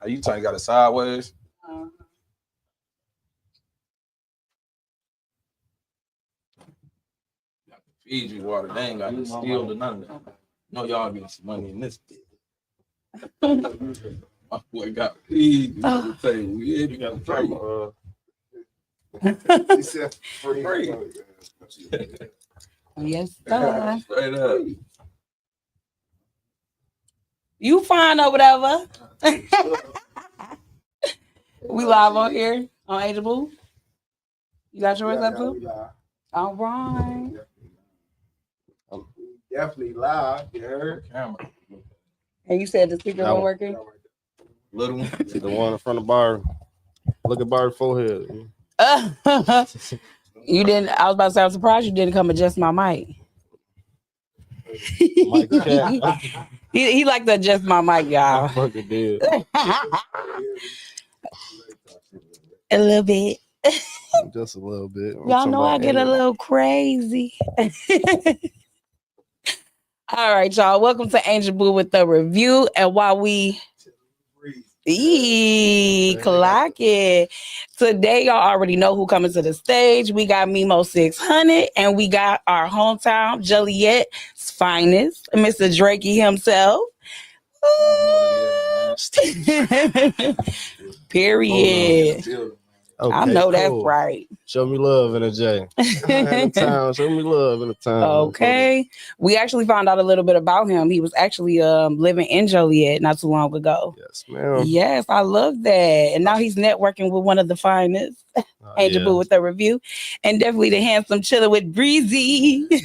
Are you trying to got it sideways? Got the Fiji water. They ain't got no steel or none of that. No, y'all getting some money in this. My boy got Fiji. Oh. We got a free. He said free. Yes, sir. Straight up. You fine or whatever. We live on here on Angel Boo. You got yours up too? All right. Definitely live. You heard? Camera. And you said the speaker wasn't working? Little one. The one in front of Bar. Look at Bar's forehead. You didn't. I was about to say, I'm surprised you didn't come adjust my mic. Mike check. He like to adjust my mic, y'all. I fucking did. A little bit. Just a little bit. Y'all know I get a little crazy. All right, y'all. Welcome to Angel Boo with the review. And while we clock it. Today, y'all already know who coming to the stage. We got Memo 600, and we got our hometown Joliet's finest, Mr. Drakey himself. Period. Okay, I know cool. that's right. Show me love in a J. In the town. Show me love in the town. Okay. We actually found out a little bit about him. He was actually living in Joliet not too long ago. Yes, ma'am. Yes, I love that. And now he's networking with one of the finest. Angel Boo with a review. And definitely the handsome chiller with Breezy. Where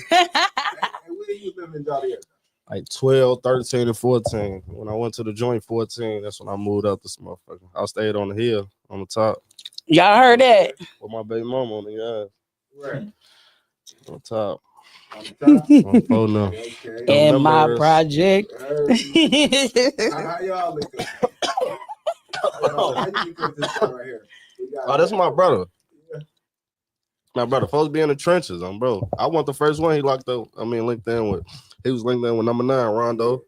you live in Joliet? Like 12, 13, and 14. When I went to the joint 14, that's when I moved out this motherfucker. I stayed on the hill on the top. Y'all heard that? With my baby mama on the yard. Right. On top. On the top? On phone now. Okay. In my project. How y'all look at How you look at this guy right here? Oh, that's my brother. My brother, folks be in the trenches, bro. I want the first one he linked in with. He was linked in with number 9, Rondo.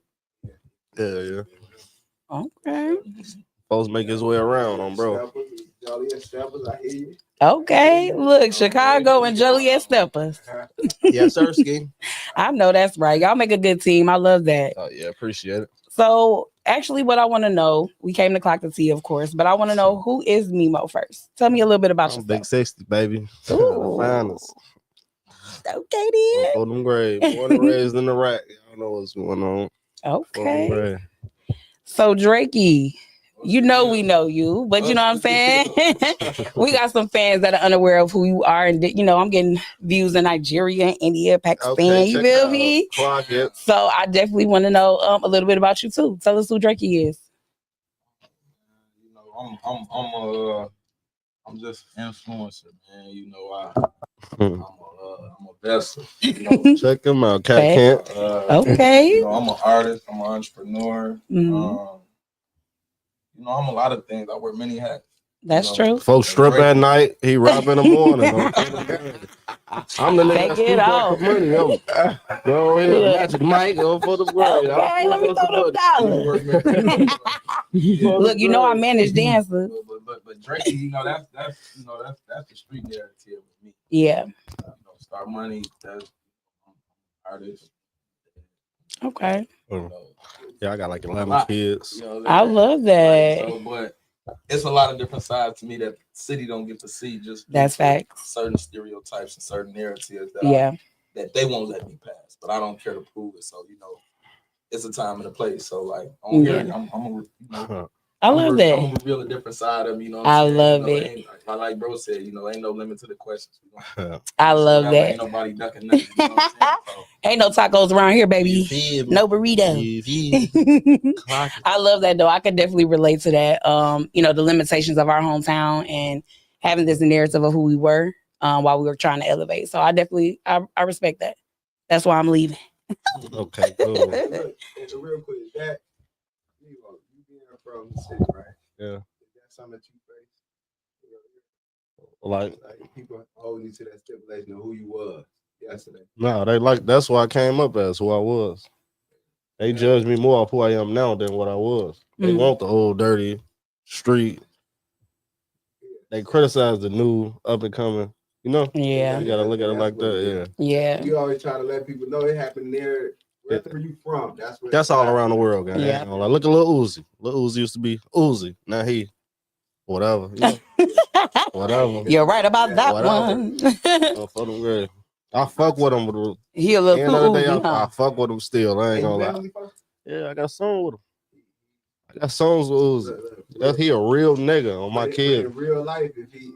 Yeah. Okay. Folks make his way around, bro. Joliet Steppers, I hear you. Okay. Look, Chicago and Joliet Steppers. Yes, sir, Ski. I know that's right. Y'all make a good team. I love that. Oh, yeah, appreciate it. So, actually, what I want to know, we came to clock the tea, of course, but I want to know, who is Memo first? Tell me a little bit about yourself. Big 60, baby. Ooh. Finest. Okay, then. For them grave. Born and raised in the rack. Y'all know what's going on. Okay. So, Drakey, you know we know you, but you know what I'm saying? We got some fans that are unaware of who you are. And, I'm getting views in Nigeria, India, Pakistan. Okay, you feel me? Clock it. So I definitely want to know a little bit about you, too. Tell us who Drakey is. I'm just an influencer, man. I'm a vessel. Check him out, Cat Kent. Okay. I'm an artist. I'm an entrepreneur. I'm a lot of things. I wear many hats. That's true. Folks strip at night. He rob in the morning. I'm the nigga that scoop up the money. Go ahead, Magic Mike. Go for the grade. Okay, let me throw them dollars. Look, I manage dancers. But Drakey, that's the street narrative with me. Yeah. Start money. That's artist. Okay. Yeah, I got like 11 kids. I love that. But it's a lot of different sides to me that the city don't get to see. Just that's facts. Certain stereotypes and certain narratives that that they won't let me pass, but I don't care to prove it. So it's a time and a place. So like on here, I love that. I'm gonna reveal a different side of me. I love it. Like bro said, ain't no limit to the questions. I love that. Ain't nobody ducking nothing. Ain't no tacos around here, baby. No burrito. I love that though. I could definitely relate to that. The limitations of our hometown and having this narrative of who we were while we were trying to elevate. So I definitely I respect that. That's why I'm leaving. Okay, cool. Real quick, that you being from the city, right? Yeah. Is that something that you face? Like people holding you to that stipulation of who you was yesterday. No, that's why I came up as who I was. They judge me more of who I am now than what I was. They want the old dirty street. They criticize the new up and coming. You know? Yeah. You gotta look at it like that. Yeah. You always try to let people know it happened there. Wherever you from, that's all around the world, guys. Yeah. Like, look at Lil Uzi. Lil Uzi used to be Uzi. Now he, whatever. You know? Whatever. You're right about that Whatever. one. For them great. I fuck with him. But He a little end of the day, Uzi, I fuck with him still. I ain't gonna lie. Yeah, I got songs with him. I got songs with Uzi. He a real nigga on my kid. In real life, if he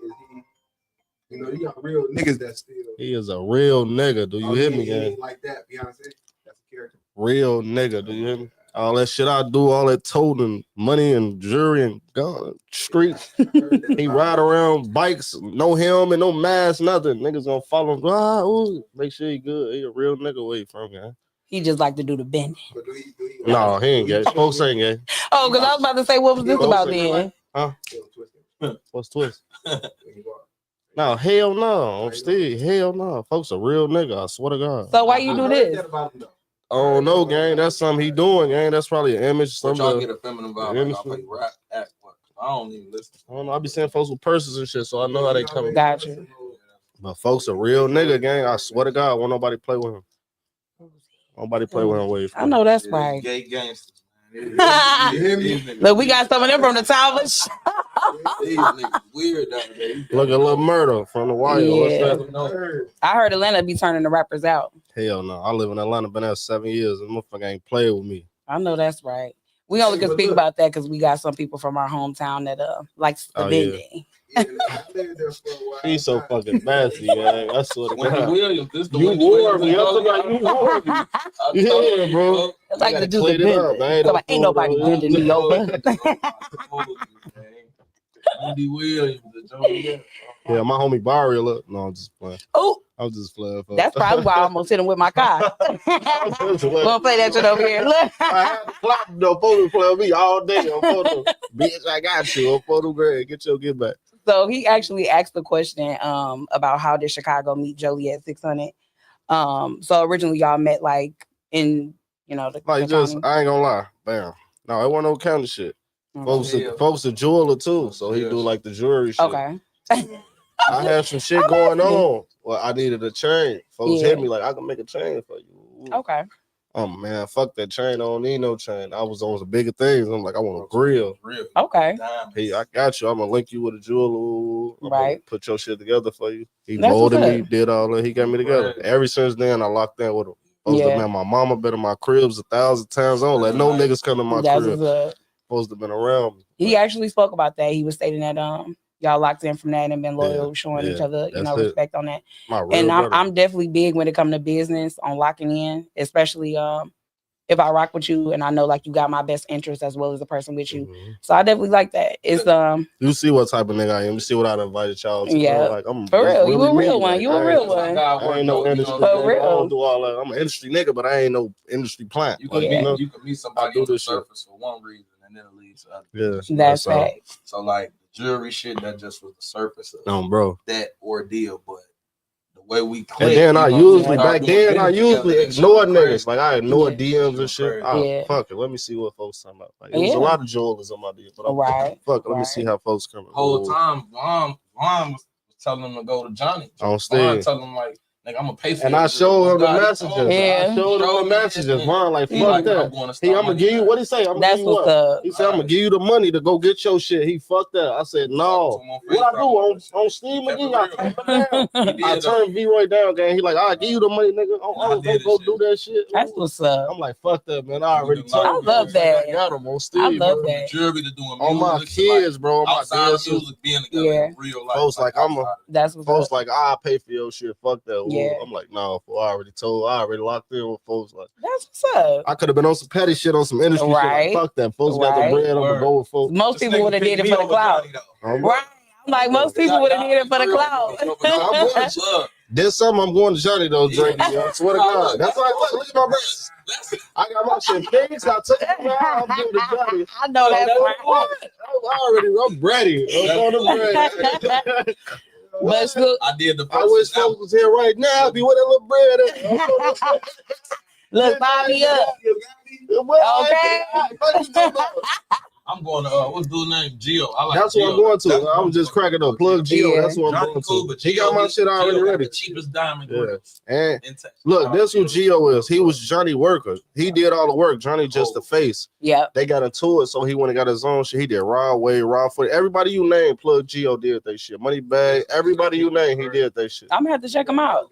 you know, you got real niggas that still. He is a real nigga. Do you hear me, gang? Like that, Beyonce. That's a character. Real nigga. Do you hear me? All that shit I do, all that toting money and jewelry and gun streets. He ride around bikes, no helmet, no mask, nothing. Niggas gonna follow him. Ooh, make sure he good. He a real nigga. Where he from, gang? He just like to do the bending. No, he ain't gay. Folks ain't gay. Oh, because I was about to say, what was this about then? Huh? What's twist? No, hell no. I'm still hell no. Folks a real nigga. I swear to God. So why you do this? Oh no, gang. That's something he doing, gang. That's probably an image. Something y'all get a feminine vibe. Like, play rap, act. I don't even listen. I don't know. I be seeing folks with purses and shit, so I know how they coming. Gotcha. But folks a real nigga, gang. I swear to God, won't nobody play with him. Nobody play with him. Wait, I know that's right. Gay gangsters. Look, we got some of them from the towers. These niggas weird down there. Look at Lil Murder from the Wire. Yeah. What's that? I heard Atlanta be turning the rappers out. Hell no. I live in Atlanta, been there 7 years, and motherfucker ain't play with me. I know that's right. We only can speak about that because we got some people from our hometown that likes the bending. He's so fucking nasty, man. I swear to God. Williams, this the you wore me. I'm like, you wore me. Yeah, bro. I like to do the bending. So ain't nobody bending me over. Andy Williams, the Joliet. Yeah, my homie Barry. Look, no, I'm just playing. Oh, I was just playing. That's probably why I almost hit him with my car. Gonna play that shit over here. Look. I had to clap no photo play with me all day on photo. Bitch, I got you on photo grade. Get your get back. So he actually asked the question about how did Chicago meet Joliet 600. So originally y'all met like in the like just county. I ain't gonna lie, bam. No, it wasn't no county shit. Folks a jeweler too, so he do like the jewelry shit. Okay. I had some shit going on. Well, I needed a chain. Folks hit me like I can make a chain for you. Okay. Oh man, fuck that chain. I don't need no chain. I was on some bigger things. I'm like, I want a grill. Okay. Hey, I got you. I'm gonna link you with a jeweler. Right. Put your shit together for you. He molded me, did all that. He got me together. Ever since then, I locked in with him. Man, my mama been in my cribs 1,000 times. I don't let no niggas come to my crib. Supposed to been around me. He actually spoke about that. He was stating that y'all locked in from that and been loyal, showing each other, respect on that. And I'm definitely big when it comes to business on locking in, especially if I rock with you and I know like you got my best interest as well as the person with you. Mm-hmm. So I definitely like that. It's you see what type of nigga I am. You see what I invited y'all to. Yeah. Like, I'm for real. Really you a real one. You a real one. I ain't no industry. For real. I don't do all that. I'm an industry nigga, but I ain't no industry plant. You can meet somebody on the surface for one reason and then it leads to other. Yeah. That's fact. So like jewelry shit, that just was the surface of bro. that ordeal, but the way we click, and then I usually ignore niggas. Like I ignore DMs and shit. Fuck it. Let me see what folks talking about. Like, it was a lot of jewelers on my DM, but let me see how folks come. Whole time, Vaughn was telling them to go to Johnny. On stage. Telling him like I'm gonna pay for it. And I showed him the messages. I showed him the messages. Vaughn like, fuck that. I'm gonna give you what he say. I'm gonna give you what? He said, I'm gonna give you the money to go get your shit. He fucked that. I said, no. What I do on Steam again? I turned V-Roy down, gang. He like, I'll give you the money, nigga. Go do that shit. That's what's up. I'm like, fuck that, man. I already told you. I love that. I got him on Steam. I love that. Jewelry to doing on my kids, bro. Outside of music, being together in real life. Folks like, that's what's folks like, I'll pay for your shit. Fuck that. Yeah. I'm like, no, I already locked in with folks. Like, that's what's up. I could have been on some petty shit, on some industry shit. Like, fuck that. Folks got the bread. I'm gonna go with folks. Most people would have did it for the clout. Right. I'm like, most people would have did it for the clout. There's something I'm going to Johnny though, Drakey. I swear to God. That's why look at my breasts. I got my shit pigs. I took it out. I'm doing the Johnny. I know that's right. I'm ready. I'm on the bread. But still, I did the. I wish folks was here right now. Be with that little bread. Look, buy me up. Okay. I'm going to what's dude's name? Gio. I like that's Gio. what I'm going to. I was just cracking up. Plug Gio. Yeah. That's what I'm going to. He got my shit already ready. The cheapest diamond grills. And look, this who Gio is. He was Johnny Worker. He did all the work. Johnny just the face. Yeah. They got into it, so he went and got his own shit. He did raw way, raw foot. Everybody you name, Plug Gio did that shit. Money Bag. Everybody you name, he did that shit. I'm gonna have to check him out.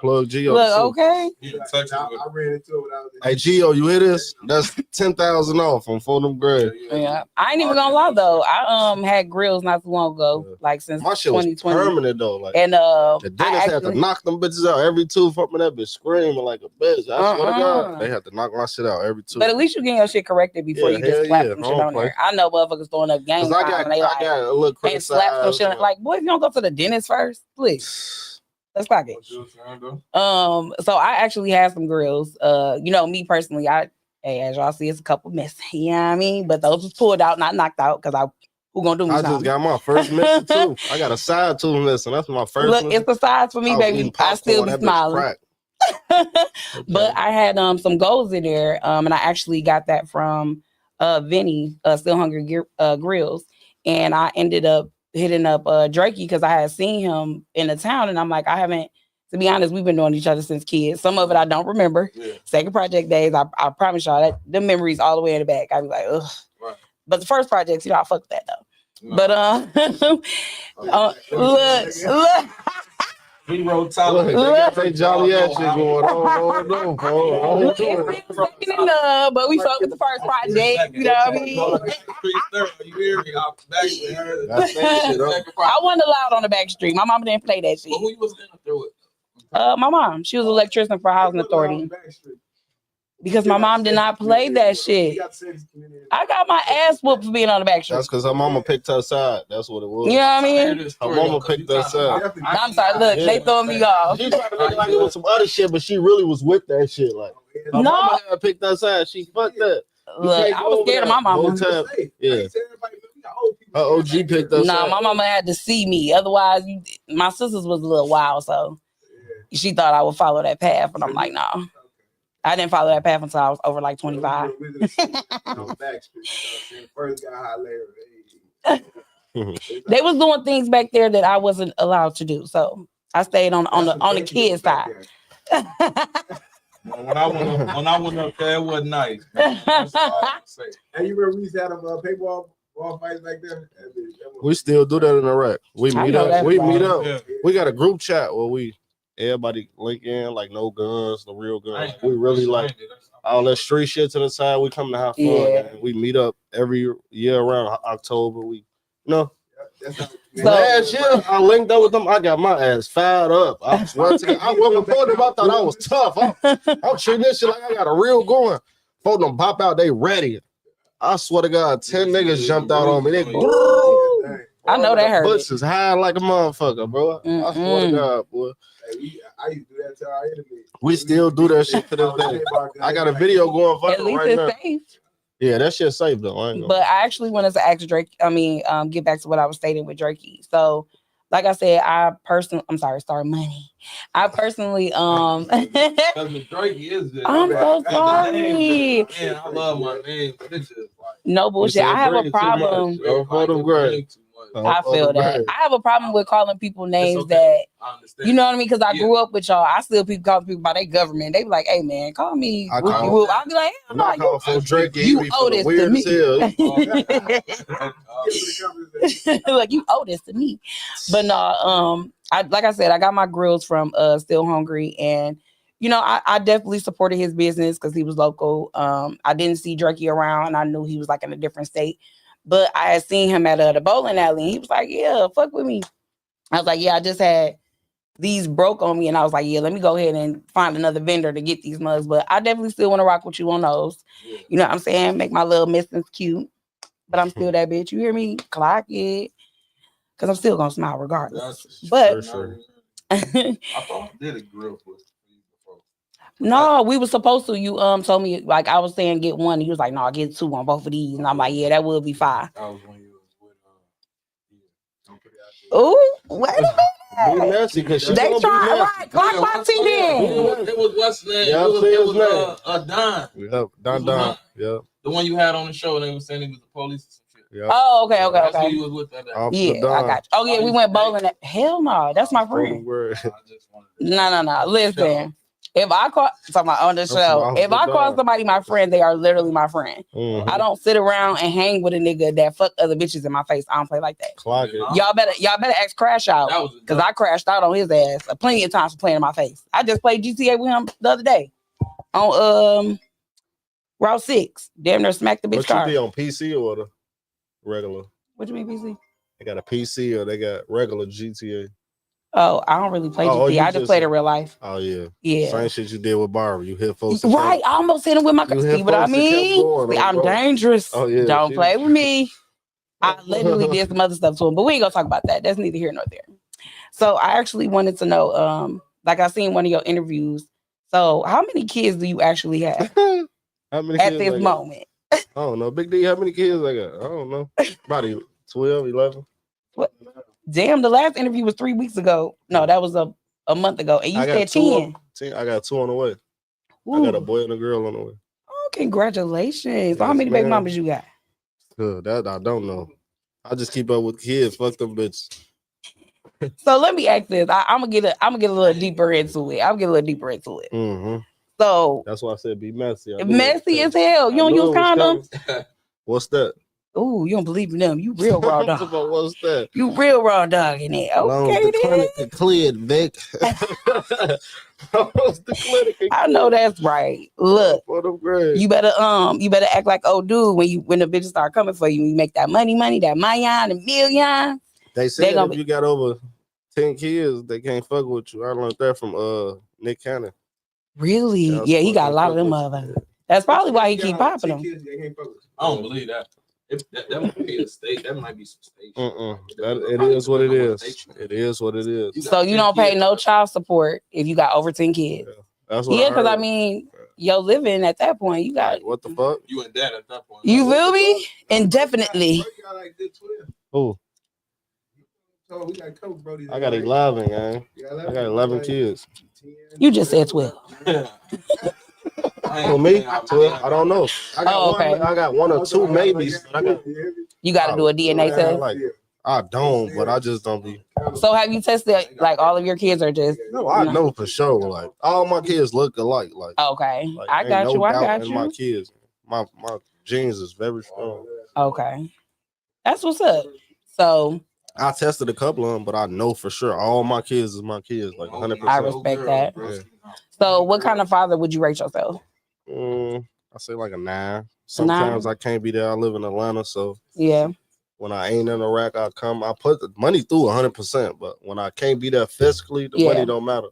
Plug Gio. Look, okay. I ran into it. Hey Gio, you hear this? That's 10,000 off on Fulham Grade. Yeah, I ain't even gonna lie though. I had grills not too long ago, like since my shit was 2020. Permanent though, like, and the dentist had to knock them bitches out every tooth. Up and that bitch screaming like a bitch. I swear to God, they had to knock my shit out every tooth. But at least you getting your shit corrected before you just slap some shit on there. I know motherfuckers throwing up gang time and they like and slap some shit. Like, boy, if you don't go to the dentist first, please. Let's clock it. So I actually had some grills. You know, me personally, as y'all see, it's a couple missing. You know what I mean? But those was pulled out, not knocked out, because who gonna do me something? I just got my first missing too. I got a side tooth missing. That's my first. Look, it's the size for me, baby. I still be smiling. But I had some golds in there, and I actually got that from Vinny, Still Hungry Grills, and I ended up hitting up Drakey because I had seen him in the town, and I'm like, to be honest, we've been knowing each other since kids. Some of it I don't remember. Yeah. Second project days, I promise y'all that the memories all the way in the back. I be like, ugh. Right. But the first projects, I fuck with that though. No. But look. We wrote Tyler. They got that Joliet shit going on. But we fuck with the first project. You know what I mean? I wasn't allowed on the back street. My mama didn't play that shit. Well, who you was in through it? My mom. She was an electrician for Housing Authority. Because my mom did not play that shit. I got my ass whooped for being on the back street. That's because her mama picked her side. That's what it was. You know what I mean? Her mama picked her side. I'm sorry. Look, they throwing me off. She tried to make it like it was some other shit, but she really was with that shit. Like, her mama picked her side. She fucked that. Look, I was scared of my mama. Yeah. Her OG picked her side. My mama had to see me. Otherwise, my sisters was a little wild, so she thought I would follow that path, but I'm like, no. I didn't follow that path until I was over like 25. They was doing things back there that I wasn't allowed to do, so I stayed on the kids side. When I went up there, it wasn't nice. That's all I can say. And you remember we used to have paintball fights back there? We still do that in Iraq. We meet up. Yeah. We got a group chat where everybody link in, like no guns, no real guns. We really like all that street shit to the side. We come to have fun. Yeah. We meet up every year around October. Last year I linked up with them. I got my ass fired up. I swear to God. I wasn't before them. I thought I was tough. I'm treating this shit like I got a real going. Before them pop out, they ready. I swear to God, 10 niggas jumped out on me. I know that hurt. Butts is high like a motherfucker, bro. I swear to God, boy. I used to do that to our enemies. We still do that shit to this day. I got a video going viral right now. Safe. Yeah, that shit's safe though. But I actually wanted to ask Drake. Get back to what I was stating with Drakey. So, like I said, money. I personally because Drakey is this. I'm so sorry. Man, I love my name. It's just like no bullshit. I have a problem. I feel that. I have a problem with calling people names that, you know what I mean? Because I grew up with y'all. I still calling people by their government. They be like, hey, man, call me. I'll be like, hell no. You owe this to me. Like, you owe this to me. But no, like I said, I got my grills from Still Hungry. And, you know, I definitely supported his business because he was local. I didn't see Drakey around. And I knew he was like in a different state. But I had seen him at the bowling alley, and he was like, yeah, fuck with me. I was like, yeah, I just had these broke on me, and I was like, yeah, let me go ahead and find another vendor to get these mugs. But I definitely still want to rock with you on those. Yeah. You know what I'm saying? Make my little missings cute. But I'm still that bitch. You hear me? Clock it. Because I'm still going to smile regardless. But sure. I thought I did a grill for you before. No, we were supposed to. You told me, like, I was saying get one. And you was like, no, I'll get two on both of these. And I'm like, yeah, that would be fine. That was when you was with oh, wait a minute. Be messy because she They gonna try be messy. right. Clock my teeth in. It was what's the name? Yeah, It was Don. Yep, Don. Yep. The one you had on the show, and they were saying he was the police. Yep. Oh, okay. That's who he was with that day. Yeah, I got you. Oh yeah, we went bowling. Hell no, that's my friend. No. Listen, if I call somebody on the show, if I call somebody my friend, they are literally my friend. Mm-hmm. I don't sit around and hang with a nigga that fuck other bitches in my face. I don't play like that. Clock it. Y'all better ask Crash out because I crashed out on his ass plenty of times for playing in my face. I just played GTA with him the other day on Route 6. Damn near smacked the bitch car. What you be on PC or the regular? What you mean PC? They got a PC or they got regular GTA? Oh, I don't really play GTA. I just played in real life. Oh yeah. Yeah. Same shit you did with Barbara. You hit folks. Right. I almost hit him with my see what I mean? I'm dangerous. Oh yeah. Don't play with me. I literally did some other stuff to him, but we ain't gonna talk about that. That's neither here nor there. So I actually wanted to know, like I seen one of your interviews. So how many kids do you actually have how many at this moment? I don't know. Big D, how many kids I got? I don't know. About 12, 11. What? Damn, the last interview was 3 weeks ago. No, that was a month ago. And you said 10. I got 2 on the way. Ooh. I got a boy and a girl on the way. Oh, congratulations. So how many baby mamas you got? That I don't know. I just keep up with kids. Fuck them bitches. So let me ask this. I'm gonna get a little deeper into it. Mm-hmm. So that's why I said be messy. Messy as hell. You don't use condoms? What's that? Oh, you don't believe in them. You real raw dog. What's that? You real raw dog in there. Okay, the clinic cleared, Vic. I know that's right. Look, you better act like old dude when the bitches start coming for you. You make that money, that million, the million. They said if you got over 10 kids, they can't fuck with you. I learned that from Nick Cannon. Really? Yeah, he got a lot of them motherfuckers. That's probably why he keep popping them. I don't believe that. That might be a state. That might be some state. It is what it is. It is what it is. So you don't pay no child support if you got over 10 kids. Yeah, that's what because I mean, your living at that point, you got what the fuck? You in debt at that point. You feel me? Indefinitely. Who? I got 11, man. I got 11 kids. You just said 12. For me, 12. I don't know. I got one or two maybes. You got to do a DNA test. I don't, but I just don't be. So have you tested like all of your kids are just? No, I know for sure. Like all my kids look alike. Like okay, I got you. I got you. My kids, my genes is very strong. Okay, that's what's up. So I tested a couple of them, but I know for sure all my kids is my kids. Like 100%. I respect that. Yeah. So what kind of father would you rate yourself? I say like a 9. Sometimes I can't be there. I live in Atlanta, so yeah. When I ain't in Iraq, I put the money through 100%. But when I can't be there physically, the money don't matter.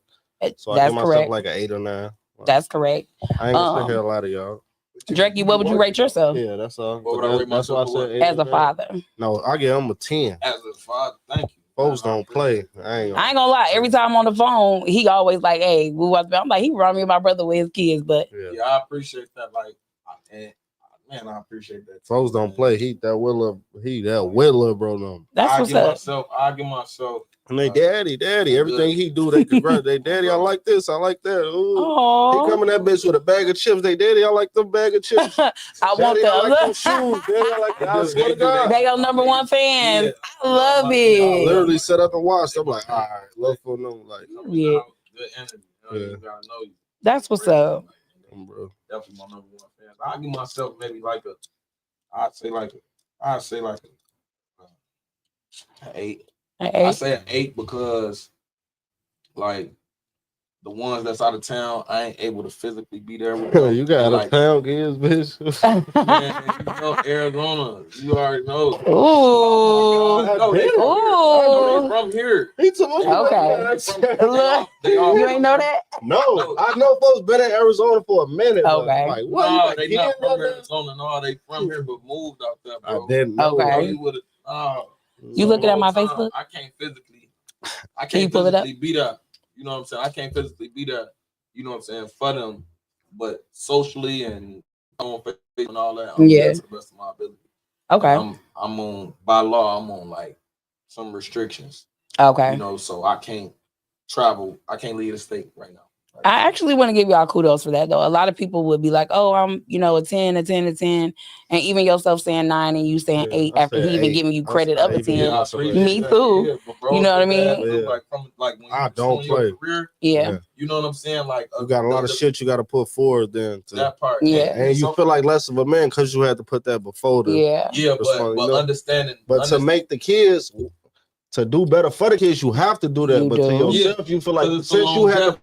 So I give myself like an 8 or 9. Like, that's correct. I ain't gonna sit here a lot of y'all. Drakey, what would you rate yourself? Yeah, that's all. What would I rate myself? That's why I said as a father. No, I give him a 10. As a father, thank you. Folks don't play. I ain't gonna lie. Every time on the phone, he always like, "Hey, we was." I'm like, he run me and my brother with his kids, but yeah, I appreciate that. Like, man, I appreciate that. Folks don't play. He that Willa, bro. No, that's what's up. I give myself. And they daddy, everything he do, they congratulate. They daddy, I like this, I like that. Ooh. He coming that bitch with a bag of chips. They daddy, I like them bag of chips. I want them. I like them shoes. Daddy, I like that. I swear to God. They your number one fans. Yeah. I love it. I literally set up and watched. I'm like, all right, love for them. Like, yeah. Good energy. You gotta know you. That's what's up. Bro. Definitely my number one fan. I give myself maybe like I'd say like an 8. I say an 8 because like the ones that's out of town, I ain't able to physically be there with them. You got out of town kids, bitch. Man, you know, Arizona, you already know. Ooh. They from here. Okay. You ain't know that? No, I know folks been in Arizona for a minute. Okay. Like, what? No, they not from Arizona. No, they from here but moved out there, bro. I didn't know. Okay. You looking at my Facebook? I can't physically be there. You know what I'm saying? I can't physically be there. You know what I'm saying? For them, but socially and on Facebook and all that, I'm there to the best of my ability. Okay. I'm on by law. I'm on like some restrictions. Okay. You know, so I can't travel. I can't leave the state right now. I actually want to give y'all kudos for that, though. A lot of people would be like, "Oh, I'm, a 10, a 10, a 10," and even yourself saying 9 and you saying 8 after he even giving you credit of a 10. Me too. You know what I mean? Like when I don't play. Career, yeah. You know what I'm saying? Like you got a lot of shit you got to put forward then. That part. Yeah. And you feel like less of a man because you had to put that before. Yeah. But understanding. But to make the kids. To do better for the kids, you have to do that. But to yourself, you feel like since you had to.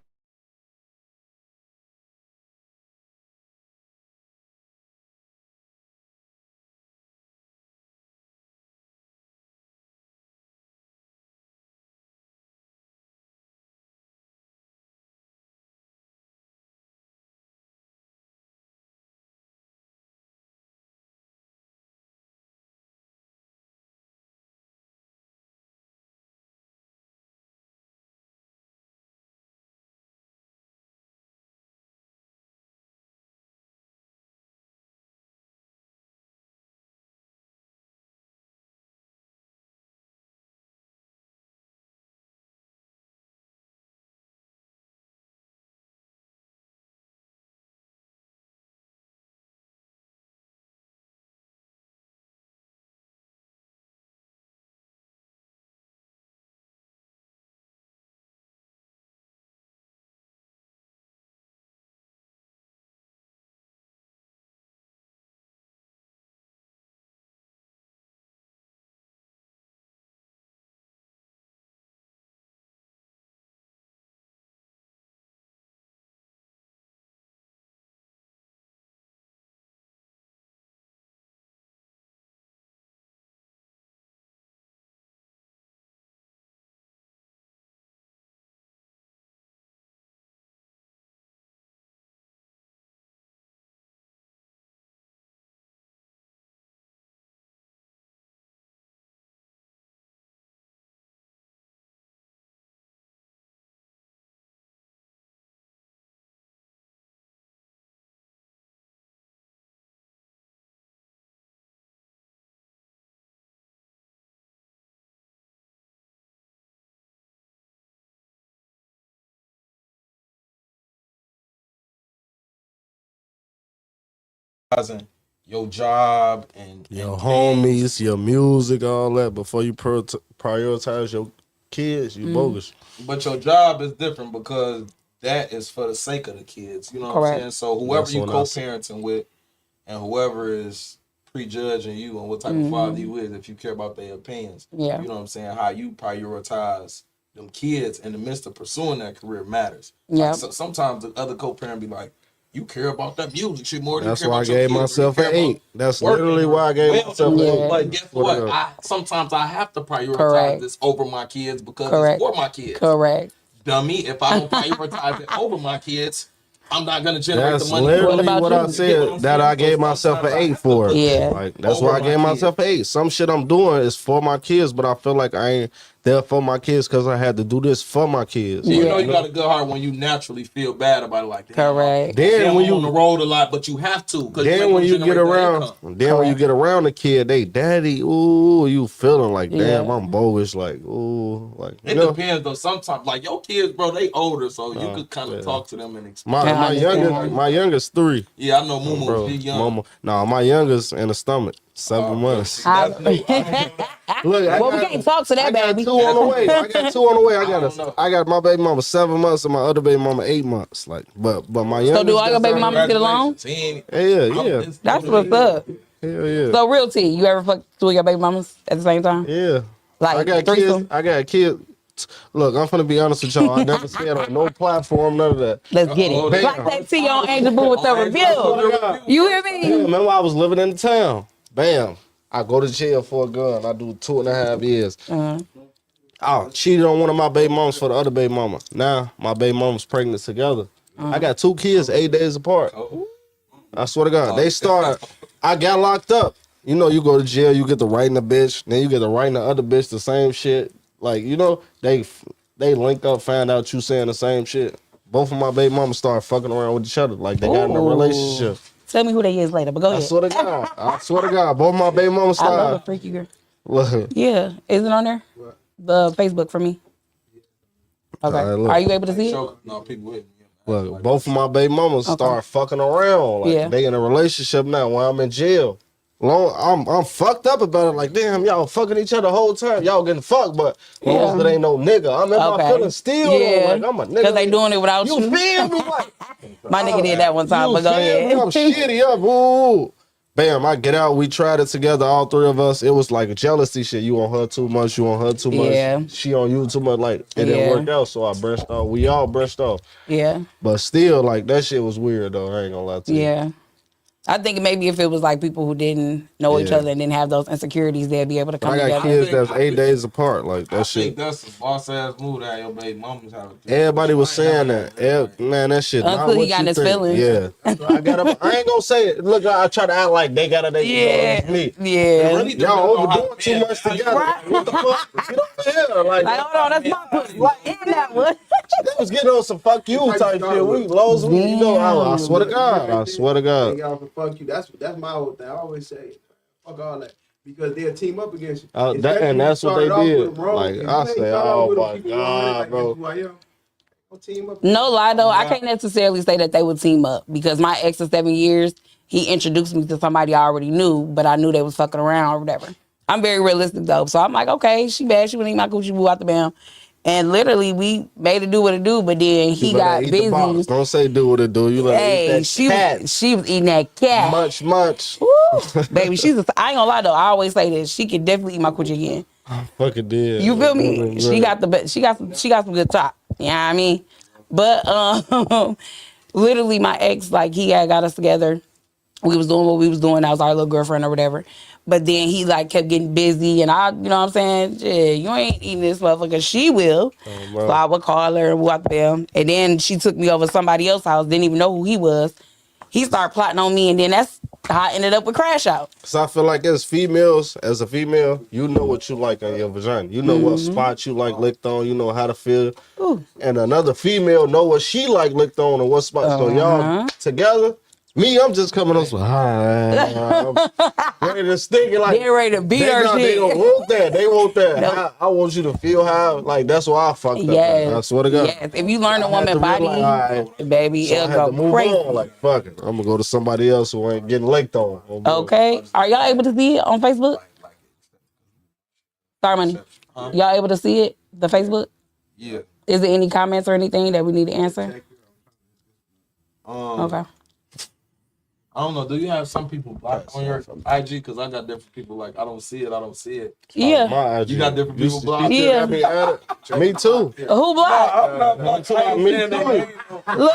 Your job and your homies, your music, all that before you prioritize your kids, you bogus. But your job is different because that is for the sake of the kids. You know what I'm saying? So whoever you co-parenting with and whoever is prejudging you and what type of father you is, if you care about their opinions, you know what I'm saying? How you prioritize them kids in the midst of pursuing that career matters. Yeah. Like, so sometimes the other co-parent be like, you care about that music shit more than that's you care why about I gave myself an 8. That's literally why I gave myself an 8. But guess what? Sometimes I have to prioritize this over my kids because it's for my kids. Correct. Dummy, if I don't prioritize it over my kids, I'm not gonna generate the money. That's literally what I said that I gave myself an 8 for. Yeah. Like that's why I gave myself an 8. Some shit I'm doing is for my kids, but I feel like I ain't there for my kids because I had to do this for my kids. You know you got a good heart when you naturally feel bad about it, like that. Correct. Then when you on the road a lot, but you have to. Then when you get around, when you get around the kid, they daddy, ooh, you feeling like damn, I'm bogus, like ooh, like it depends though. Sometimes like your kids, bro, they older, so you could kind of talk to them and explain. My youngest 3. Yeah, I know Memo. She young. No, my youngest in the stomach. 7 months. Look, we can't talk to that baby. 2 on the way. I got 2 on the way. I got my baby mama 7 months and my other baby mama 8 months. Like, but my youngest. So do all your baby mamas get along? Yeah. That's what's up. Hell yeah. So real T, you ever fuck 2 of your baby mamas at the same time? Yeah. Like I got threesome? kids. I got kids. Look, I'm finna be honest with y'all. I never said on no platform, none of that. Let's get it. Like that T on Angel Boo with the review. You hear me? Yeah, remember I was living in the town. Bam. I go to jail for a gun. I do 2.5 years. I cheated on one of my baby mamas for the other baby mama. Now my baby mama's pregnant together. I got 2 kids 8 days apart. I swear to God. I got locked up. You know, you go to jail, you get to writing a bitch, then you get to writing the other bitch the same shit. Like, you know, they link up, find out you saying the same shit. Both of my baby mamas start fucking around with each other. Like, they got in a relationship. Tell me who they is later, but go ahead. I swear to God. Both of my baby mamas started. I love a freaky girl. Look. Yeah. Is it on there? the Facebook for me? Okay. Are you able to see it? No, people with me. Look, both of my baby mamas start fucking around. Like they in a relationship now while I'm in jail. I'm fucked up about it. Like, damn, y'all fucking each other the whole time. Y'all getting fucked, but long as it ain't no nigga. I'm in my feelings still. Yeah. Like, I'm a nigga. Because they doing it without you. You feel me? Like, my nigga did that one time, but go ahead. I'm shitty up. Ooh. Bam, I get out. We tried it together, all three of us. It was like a jealousy shit. You on her too much. You on her too much. Yeah. She on you too much. Like, it didn't work out, so I branched off. We all branched off. Yeah. But still, like, that shit was weird, though. I ain't gonna lie to you. Yeah. I think maybe if it was like people who didn't know each other and didn't have those insecurities, they'd be able to come together. I got kids that's 8 days apart. Like, that shit. I think that's a boss ass move that your baby mamas have. Everybody was saying that. Man, that shit. Until he got in his feelings. Yeah. I ain't gonna say it. Look, I try to act like they got it. Me. Yeah. Really y'all overdoing too much together. Right. What the fuck? Get over here. Like, hold on, that's my pussy. Like, in that one. They was getting on some fuck you type shit. We lows, you know. I swear to God. I swear to God. Fuck you. That's my whole thing. I always say, fuck all that. Because they'll team up against you. And that's what they did. Like, I say, oh my God, bro. No lie though, I can't necessarily say that they would team up because my ex of 7 years, he introduced me to somebody I already knew, but I knew they was fucking around or whatever. I'm very realistic though, so I'm like, okay, she bad, she wouldn't eat my coochie boo out the bam. And literally, we made it do what it do, but then he got busy. Don't say do what it do. You like eat that cat. She was eating that cat. Much. Woo, baby, I ain't gonna lie though. I always say this. She can definitely eat my coochie again. I fucking did. You feel me? She got some good top. You know what I mean? But literally, my ex, like, he had got us together. We was doing what we was doing. That was our little girlfriend or whatever. But then he like kept getting busy, and I, you know what I'm saying? Yeah, you ain't eating this motherfucker. She will. So I would call her and walk them. And then she took me over to somebody else's house. Didn't even know who he was. He started plotting on me, and then that's how I ended up with Crash Out. So I feel like as a female, you know what you like on your vagina. You know what spots you like licked on. You know how to feel. Ooh. And another female know what she like licked on and what spots. So y'all together. Me, I'm just coming up so I'm ready to stick it. Like, they're ready to beat her shit. They don't want that. They want that. Nope. I want you to feel how, like, that's why I fucked up. Like, I swear to God. Yes. If you learn a woman body, like, baby, so it'll go crazy. Like, fuck it. I'm going to go to somebody else who ain't getting licked on. Okay. Are y'all able to see it on Facebook? Sorry, Money. Y'all able to see it? The Facebook? Yeah. Is there any comments or anything that we need to answer? Okay. I don't know. Do you have some people blocked on your IG? Because I got different people. Like, I don't see it. Yeah. My IG. You got different people blocked? Yeah. Me too. Who blocked? Me too. Look,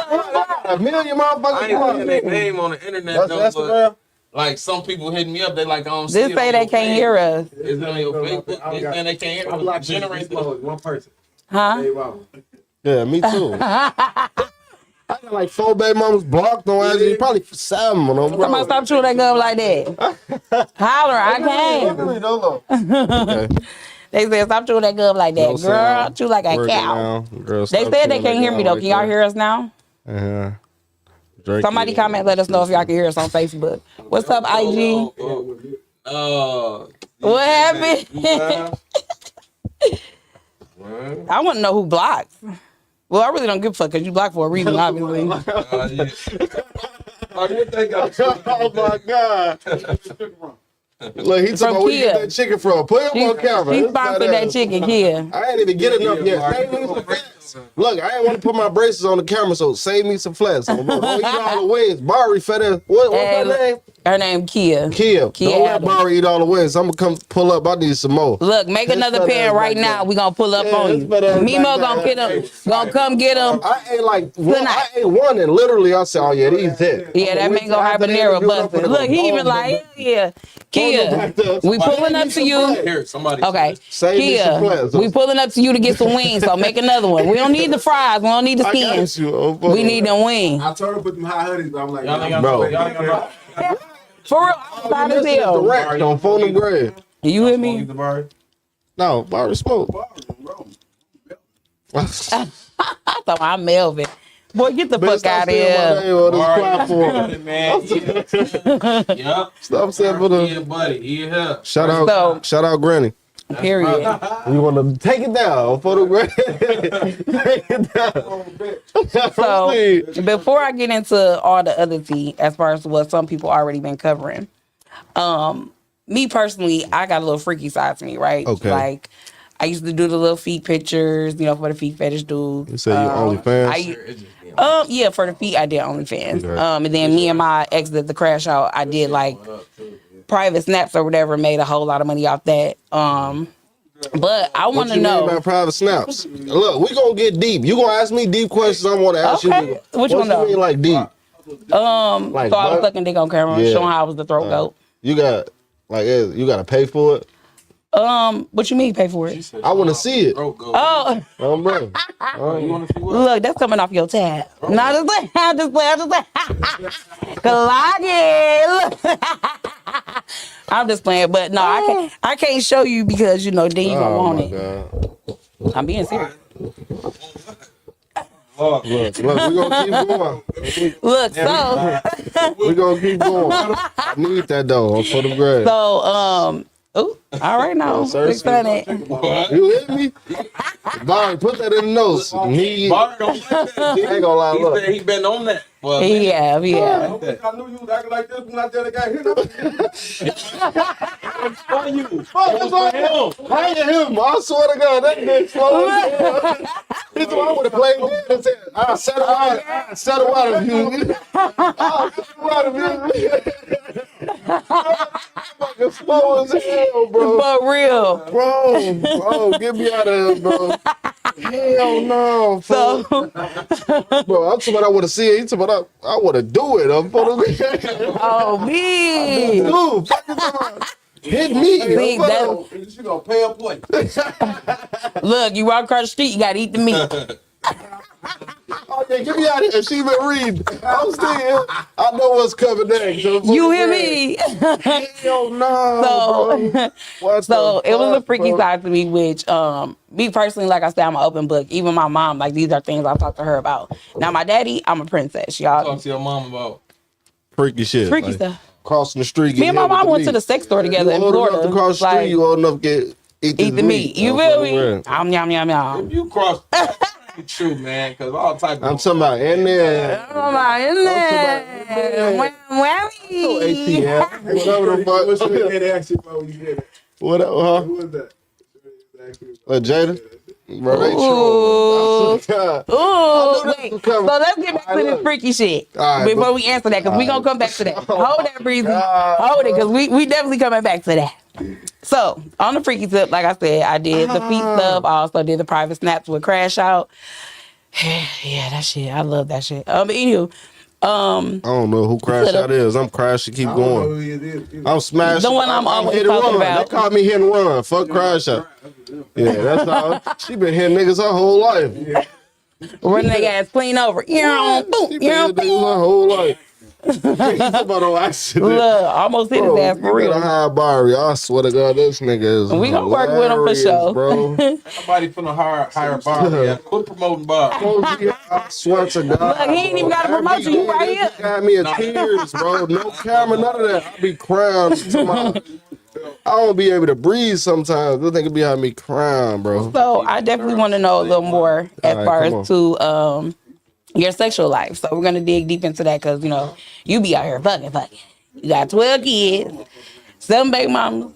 a million motherfuckers. I ain't putting their name on the internet, though. But, like, some people hitting me up. They like, I don't see it. They say they can't hear us. Is it on your Facebook? They saying they can't hear us. Generate one person. Huh? Yeah, me too. I got like 4 baby mamas blocked on IG, probably 7 on them. Somebody stop chewing that gum like that. Holler, I can't. They said stop chewing that gum like that. Girl, chew like a cow. They said they can't hear me though. Can y'all hear us now? Drakey. Somebody comment, let us know if y'all can hear us on Facebook. What's up, IG? What happened? I want to know who blocked. Well, I really don't give a fuck because you blocked for a reason, obviously. Oh my God. Look, he told me where you get that chicken from. Put him on camera. He sponsored that chicken, Kia. I ain't even get enough yet. Look, I ain't want to put my braces on the camera, so save me some flats. So, don't eat all the wings. Bari fed ass. What's her name? Her name Kia. Don't let Bari eat all the wings. I'm going to come pull up. I need some more. Look, make another pan right now. We going to pull up on you. Memo going to get him. Going to come get him. I ate one and literally I said, oh yeah, these it. Yeah, that mango habanero busted. Look, he even like, yeah. Kia, we pulling up to you. Here, somebody. Okay. Kia, we pulling up to you to get some wings, so make another one. We don't need the fries. We don't need the skins. We need them wings. I told her to put them high hoodies, but I'm like, bro. For real, I'm about to tell. Direct on phone and grade. You hear me? No, Bari smoke. I thought I'm Melvin. Boy, get the fuck out of here. Yep. Stop saying for the buddy. shout out Granny. Period. You want to take it down, photograph. Take it down. So before I get into all the other tea, as far as what some people already been covering, me personally, I got a little freaky side to me, right? Okay. Like I used to do the little feet pictures, for the feet fetish dudes. You say you OnlyFans? Yeah, for the feet I did OnlyFans. Okay. And then me and my ex did the crash out. I did like private snaps or whatever, made a whole lot of money off that. But I want to know about private snaps. Look, we gonna get deep. You gonna ask me deep questions. I want to ask you. What you mean, like deep? Like so I was sucking dick on camera, showing how I was the throat goat. You got you got to pay for it. What you mean pay for it? I want to see it. Bro. You want to see what? Look, that's coming off your tab. No, just play. I'm just playing, but no, I can't show you because then you gonna want it. God. I'm being serious. Look, we gonna keep going. Look, so we gonna keep going. I need that though for the grade. So, all right now. You hit me? Barry, put that in the notes. Barry don't like that. I ain't gonna lie. Look. He been on that. Yeah. I knew you was acting like this when I tell the guy here. It's for you. It's for him. I him. I swear to God, that bitch slow as hell. He told me I would have played this. I said it out of you. Fucking slow as hell, bro. For real. Bro, get me out of here, bro. Hell no. So, bro, I'm talking about I want to see it. He's talking about I want to do it. I'm me. Dude, hit me. See, you gonna pay a plate. Look, you walk across the street, you gotta eat the meat. Oh yeah, get me out of here. She been reading. I'm still. I know what's coming next. You hear me? Hell no. So it was a freaky side to me, which me personally, like I said, I'm an open book. Even my mom, like these are things I've talked to her about. Now my daddy, I'm a princess, y'all. Talk to your mom about freaky shit. Freaky stuff. Crossing the street. Me and my mom went to the sex store together in Florida. To cross the street, you old enough to eat the meat. You feel me? Yum. If you cross. True, man, because all type of. I'm talking about in there. ATL. Whatever the fuck. What's the action for when you did it? What? Who was that? Jada. Bro, they troll. Wait. So let's get back to this freaky shit before we answer that, because we gonna come back to that. Hold that, Breezy. Hold it, because we definitely coming back to that. So on the freaky tip, like I said, I did the feet stuff. I also did the private snaps with Crash Out. Yeah, that shit. I love that shit. But anywho, I don't know who Crash Out is. I'm crashing. Keep going. I'm smashing. The one I'm always talking about. They call me hit and run. Fuck Crash Out. Yeah, that's how she been hitting niggas her whole life. Running their ass clean over. She been hitting niggas her whole life. About no accident. Look, almost hit his ass for real. High Barry. I swear to God, this nigga is. We gonna work with him for sure, bro. Somebody finna hire Barry. Yeah. Quit promoting Barry. I swear to God. Look, he ain't even got a promotion. You right here. Got me in tears, bro. No camera, none of that. I be crying. I don't be able to breathe sometimes. This nigga be having me crying, bro. So I definitely want to know a little more as far as to your sexual life. So we're gonna dig deep into that because you be out here fucking. You got 12 kids, 7 baby mamas.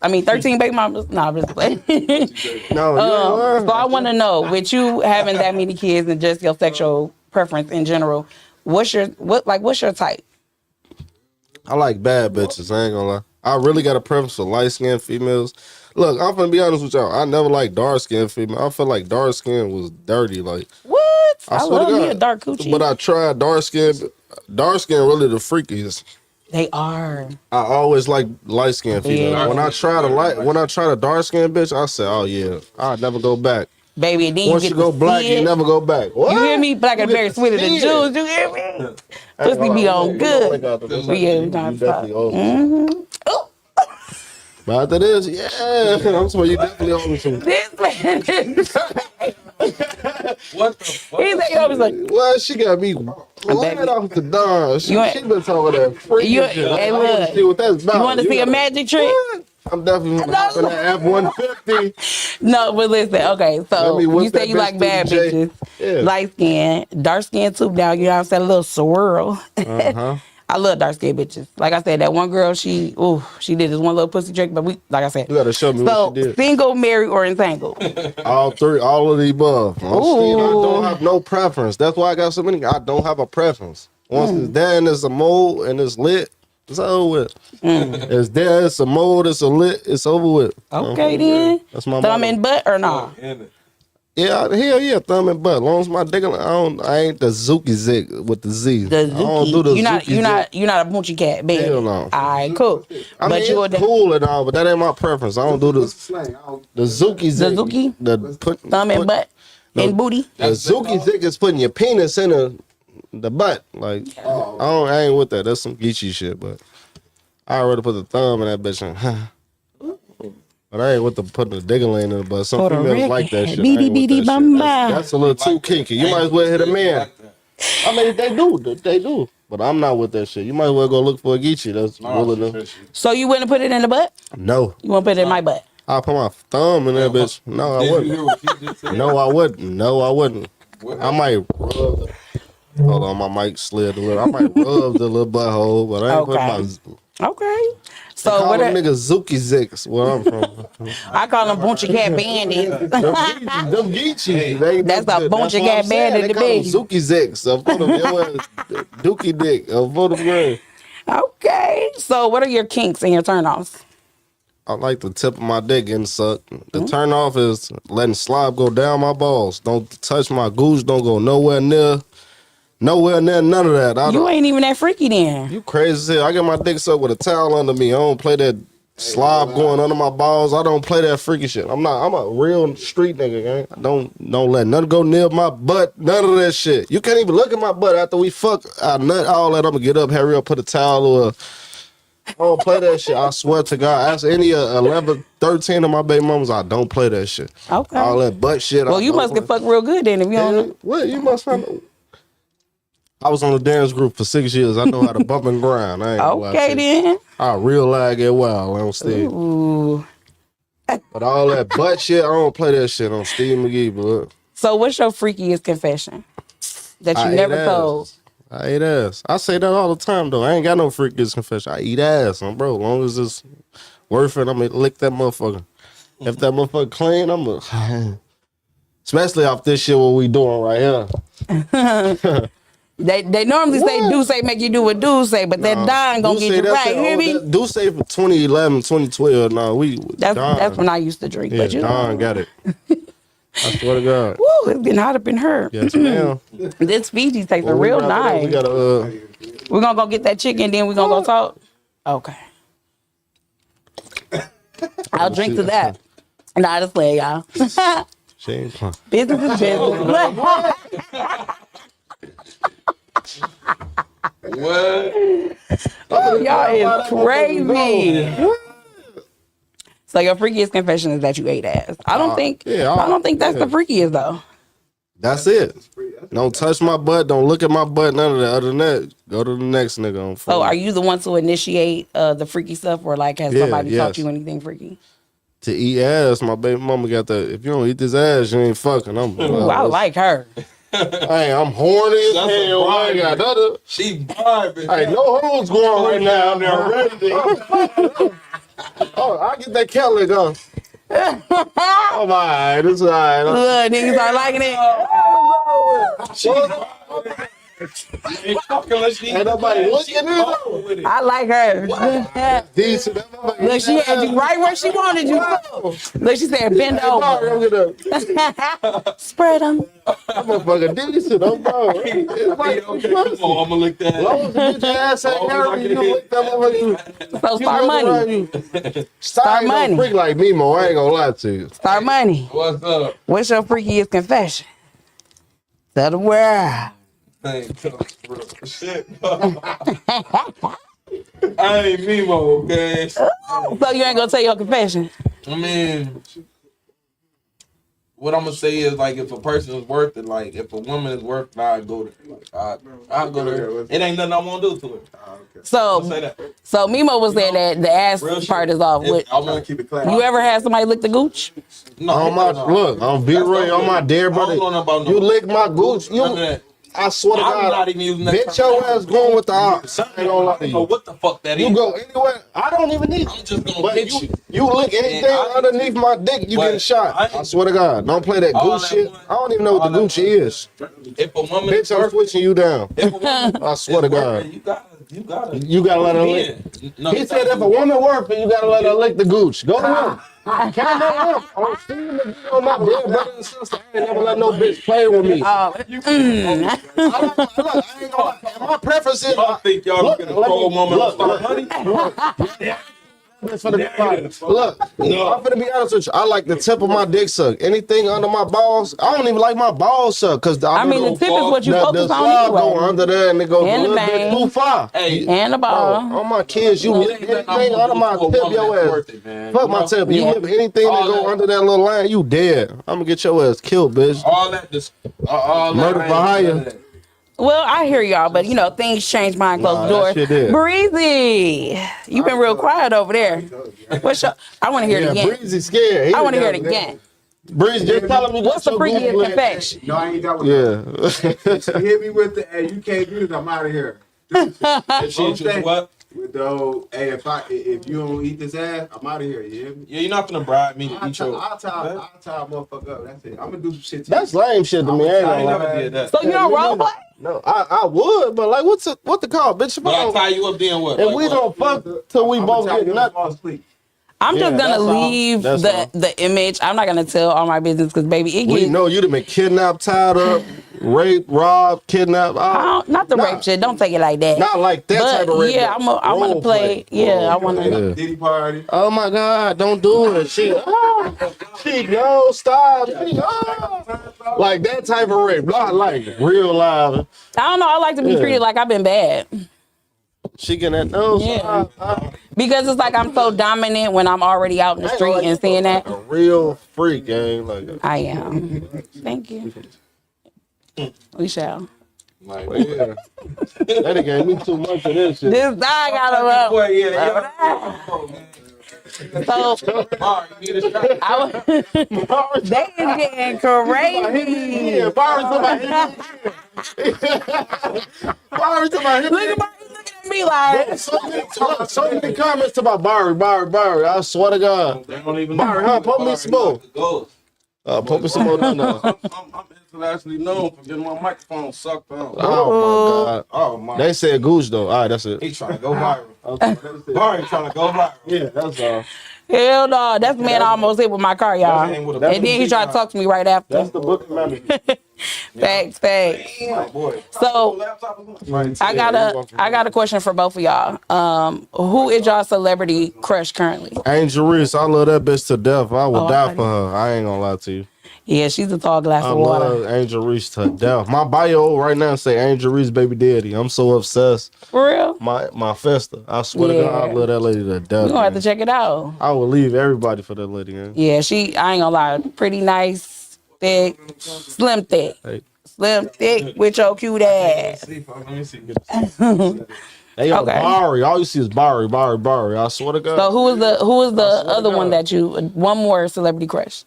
13 baby mamas. No, I'm just playing. So I want to know, with you having that many kids and just your sexual preference in general, what's your type? I like bad bitches. I ain't gonna lie. I really got a preference for light skinned females. Look, I'm gonna be honest with y'all. I never liked dark skinned females. I feel like dark skin was dirty. Like what? I love me a dark coochie. But I tried dark skin. Dark skin really the freakiest. They are. I always like light skinned females. Yeah. When I try a dark skinned bitch, I said, oh yeah, I'll never go back. Baby, and then once you go black, you never go back. What? You hear me? Black and very sweet of the Jews. You hear me? Pussy be on good. But after this, yeah, I'm sorry, you definitely owe me some. This man what the fuck? He's like, well, she got me right off the dawn. She been talking that freaky shit. Hey, look, see what that's about. You want to see a magic trick? I'm definitely in that F-150. No, but listen, okay, so you say you like bad bitches. Yeah. Light skin, dark skin too. Now, you know what I'm saying? A little swirl. I love dark skinned bitches. Like I said, that one girl, she did this one little pussy trick, but like I said. You gotta show me what she did. Single, married, or entangled? All three, all of the above. I don't have no preference. That's why I got so many. I don't have a preference. Once it's there and it's a mold and it's lit, it's over with. It's there, it's a mold, it's a lit, it's over with. Okay, then. That's my thumb in butt or not? Yeah, hell yeah, thumb and butt. As long as my dick, I ain't the Zuki Zig with the Z. The Zuki. I don't do the you're not a Boochie cat, baby. Hell no. All right, cool. I mean, it's cool and all, but that ain't my preference. I don't do the Zuki Zig. The Zuki? Thumb and butt and booty? The Zuki Zig is putting your penis in the butt. Like, I ain't with that. That's some geeky shit, but I'd rather put the thumb in that bitch in. But I ain't with the putting the diggling in the butt. Some females like that shit. That's a little too kinky. You might as well hit a man. I mean, they do. But I'm not with that shit. You might as well go look for a geechi. That's willing to. So you wouldn't put it in the butt? No. You won't put it in my butt? I'll put my thumb in that bitch. No, I wouldn't. No, I wouldn't. I might rub. Hold on, my mic slid a little. I might rub the little butthole, but I ain't put my. Okay. So what them niggas Zuki Zicks where I'm from. I call them Boochie Cat Bandits. Them geechies. That's a Boochie Cat Bandit to be. Zuki Zicks. Dookie Dick. Okay. So what are your kinks and your turn-offs? I like the tip of my dick getting sucked. The turn-off is letting slob go down my balls. Don't touch my goose. Don't go nowhere near none of that. You ain't even that freaky then. You crazy as hell. I get my dick sucked with a towel under me. I don't play that slob going under my balls. I don't play that freaky shit. I'm a real street nigga, gang. I don't let nothing go near my butt. None of that shit. You can't even look at my butt after we fuck. I nut all that. I'm gonna get up, hurry up, put a towel or I don't play that shit. I swear to God. Ask any 11, 13 of my baby mamas, I don't play that shit. Okay. All that butt shit. Well, you must get fucked real good then if you don't know. What? You must have. I was on the dance group for 6 years. I know how to bump and grind. Okay, then. I real lag it wild on stage. Ooh. But all that butt shit, I don't play that shit on Steve McGee, but. So what's your freakiest confession that you never told? I eat ass. I say that all the time, though. I ain't got no freakiest confession. I eat ass, bro. As long as it's worth it, I'm going to lick that motherfucker. If that motherfucker clean, I'm going to. Especially off this shit what we doing right here. They normally say make you do what do say, but that Don gonna get you right. You hear me? Do say for 2011, 2012. No, that's when I used to drink. Yeah, but Don got it. I swear to God. Woo, it's getting hot up in her. Yes, ma'am. This Fiji tastes real nice. We're gonna go get that chicken, then we're gonna go talk. Okay. I'll drink to that. Nah, just play, y'all. She ain't playing. Business is business. What? Oh, y'all is crazy. So your freakiest confession is that you ate ass. I don't think that's the freakiest though. That's it. Don't touch my butt. Don't look at my butt. None of that. Other than that, go to the next nigga on phone. So are you the one to initiate the freaky stuff, or like has somebody taught you anything freaky? To eat ass, my baby mama got that. If you don't eat this ass, you ain't fucking. Ooh, I like her. Hey, I'm horny as hell. I ain't got nothing. She vibing. Hey, no hoes going right now. They're ready. Oh, I get that Kelly gun. Oh my, this is all right. Look, niggas are liking it. Ain't nobody looking at it. I like her. Decent. Look, she had you right where she wanted you. Look, she said, bend over. Spread them. I'm a fucking decent. I'm bro. I'm gonna lick that. As long as you get your ass ain't hurry, you lick that motherfucker. So start money. Start money. Freak like Memo. I ain't gonna lie to you. Start money. What's up? What's your freakiest confession? Tell the world. Shit. I ain't Memo, okay? So you ain't gonna tell your confession? I mean, what I'm gonna say is like if a person is worth it, like if a woman is worth it, I go there. Like, I'll go there. It ain't nothing I won't do to her. So Memo was saying that the ass part is off. I want to keep it clean. You ever had somebody lick the gooch? No, look, I'm B-Ray on my dear brother. You lick my gooch, I swear to God, not even using that. Bitch, your ass going with the ops. I ain't gonna lie to you. What the fuck that is? You go anywhere. I don't even need. I'm just gonna hit you. You lick anything underneath my dick, you getting shot. I swear to God, don't play that gooch shit. I don't even know what the gooch is. If a woman, bitch, I'm switching you down. I swear to God. You gotta let her lick. He said if a woman worth it, you gotta let her lick the gooch. Go to him. Can't let him. I'm seeing the on my dead brother and sister. I ain't never let no bitch play with me. I ain't gonna lie. My preference is. I think y'all gonna throw a woman on honey. Look, I'm finna be honest with you. I like the tip of my dick suck. Anything under my balls, I don't even like my balls suck. Cause the tip is what you focus on anyway. Go under there and it goes a little bit too far. Hey, and the ball. On my kids, you lick anything under my tip, your ass. Fuck my tip. You lick anything that go under that little line, you dead. I'm gonna get your ass killed, bitch. All that murder for hire. Well, I hear y'all, but you know, things change behind closed doors. Breezy, you've been real quiet over there. I want to hear it again. Breezy scared. I want to hear it again. Breezy, just tell me what's the freakiest confession? No, I ain't got one. Yeah. You hit me with the, hey, you can't do this, I'm out of here. What? With the whole, hey, if you don't eat this ass, I'm out of here. You hear me? Yeah, you're not gonna bribe me to eat your. I'll tie a motherfucker up. That's it. I'm gonna do some shit. That's lame shit to me. I ain't never did that. So you don't role play? No, I would, but like, what the call, bitch? But I tie you up, then what? And we don't fuck till we both get nothing. I'm just gonna leave the image. I'm not gonna tell all my business because baby, we know you'd have been kidnapped, tied up, raped, robbed, kidnapped. Not the rape shit. Don't take it like that. Not like that type of rape. Yeah, I want to play. Yeah, I want to. Diddy party. Oh my God! Don't do it. She no stop. Like that type of rape. Not like real live. I don't know. I like to be treated like I've been bad. She getting that nose. Yeah. Because it's like I'm so dominant when I'm already out in the street and seeing that. A real freak, gang. Like I am. Thank you. We shall. Like, yeah. That gave me too much of this shit. This guy got him up. So they is getting crazy. Yeah, Barry's to my head. Barry's to my head. Look at Barry looking at me like. So many comments about Barry. I swear to God. Barry, huh? Put me some more. Put me some more down there. I'm internationally known for getting my microphone sucked on. Oh my God. Oh my. They said Gooch though. All right, that's it. He's trying to go viral. Barry trying to go viral. Yeah, that's all. Hell no, that's the man I almost hit with my car, y'all. And then he tried to talk to me right after. That's the book memory. Facts. So I got a question for both of y'all. Who is y'all celebrity crush currently? Angel Reese, I love that bitch to death. I would die for her. I ain't gonna lie to you. Yeah, she's a tall glass of water. I love Angel Reese to death. My bio right now say Angel Reese baby daddy. I'm so obsessed. For real? My festa. I swear to God, I love that lady to death. You gonna have to check it out. I will leave everybody for that lady, man. Yeah, I ain't gonna lie, pretty nice, thick, slim thick. Hey. Slim thick with your cute ass. Let me see. Hey, yo, Barry. All you see is Barry. I swear to God. So who is the other one that one more celebrity crush?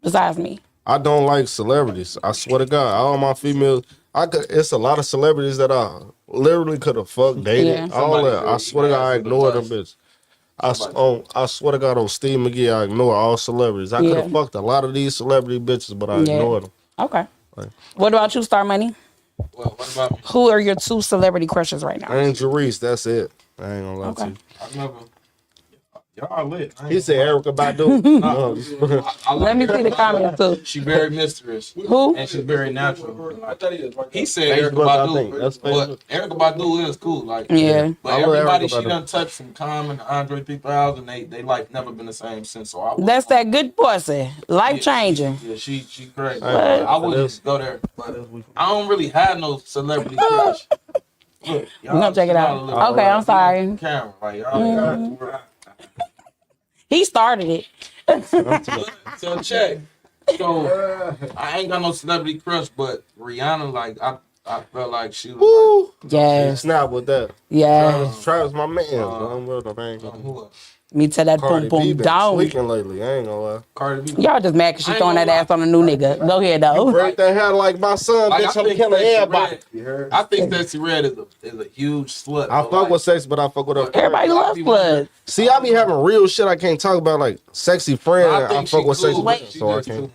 Besides me. I don't like celebrities. I swear to God. All my females, it's a lot of celebrities that I literally could have fucked, dated. Yeah. All that. I swear to God, I ignore them bitches. I swear to God, on Steve McGee, I ignore all celebrities. I could have fucked a lot of these celebrity bitches, but I ignored them. Okay. What about you, Star Money? Well, what about me? Who are your two celebrity crushes right now? Angel Reese, that's it. I ain't gonna lie to you. I never. Y'all lit. He said Erica Badu. Let me see the comments too. She very mysterious. Who? And she's very natural. He said Erica Badu. But Erica Badu is cool. Like, but everybody she done touched from Common to Andre 3000, they like never been the same since. So that's that good pussy. Life changing. Yeah, she great. I wouldn't go there. But I don't really have no celebrity crush. Look, we're gonna check it out. Okay, I'm sorry. Camera, like, he started it. So check. So I ain't got no celebrity crush, but Rihanna, like I felt like she was like, yes, snap with that. yeah. Travis, my man. Me tell that boom boom down. Tweaking lately, I ain't gonna lie. Cardi B. Y'all just mad because she throwing that ass on a new nigga. Go ahead though. Break that hair like my son, Like, bitch. I'm killing everybody. I think Sexy Red is a huge slut. I fuck with sex, but I fuck with her. Everybody loves sluts. See, I be having real shit I can't talk about, like sexy friend. I fuck with sexy friend, so I can't.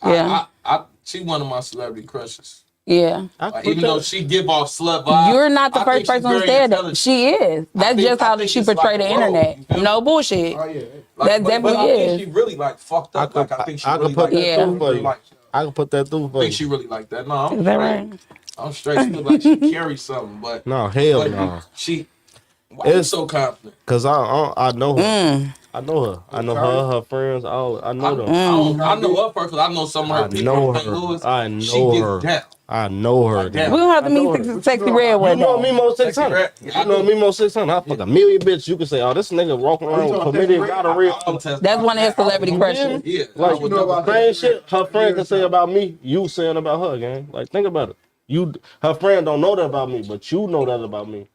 Yeah. She one of my celebrity crushes. Yeah. Like, even though she give off slut vibes. You're not the first person who said that. She is. That's just how she portray the internet. No bullshit. Oh, yeah. That definitely I is. think she really like fucked up. I think she really put like that through for you. I can put that through for you. I think she really like that. No, I'm is that right? I'm straight. She look like she carries something, but no, hell no. Why you so confident? Cause I know her. I know her. I know her friends. I know them. I know her personally. I know some of her people from St. Louis. I know she her. Gets down. I know her. We don't have to meet Sexy Red one. You know Memo 600. You know Memo 600. I fuck a million bitch. You can say, oh, this nigga walking around with chlamydia got a real. That's one of his celebrity crushes. Yeah. Like, you know about same shit her friend can say about me, you saying about her, gang. Like, think about it. Her friend don't know that about me, but you know that about me.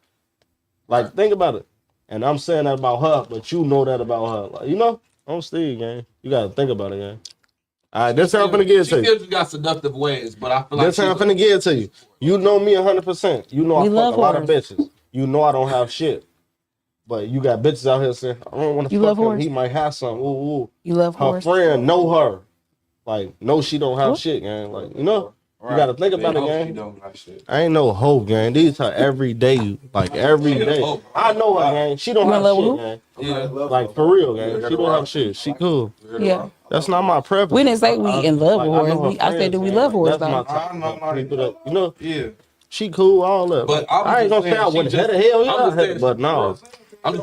Like, think about it. And I'm saying that about her, but you know that about her. Like, you know, I'm Steve, gang. You gotta think about it, gang. All right, this how I'm finna get it to you. She feels you got seductive ways, but I feel like this how I'm finna get it to you. You know me 100%. You know I fuck a lot of bitches. You know I don't have shit. But you got bitches out here saying, I don't want to fuck him. He might have something. Ooh. You love her horse. friend know her. Like, no, she don't have shit, gang. Like, you know? You gotta think about it, gang. I ain't no hoe, gang. These are every day, like every day. I know her, gang. She don't have shit, gang. Yeah. Like for real, gang. She don't have shit. She cool. Yeah. That's not my preference. We didn't say we in love with horse. I said do we love horse though? You know? Yeah. She cool, all that. But I ain't gonna say I wouldn't hell yeah. But no.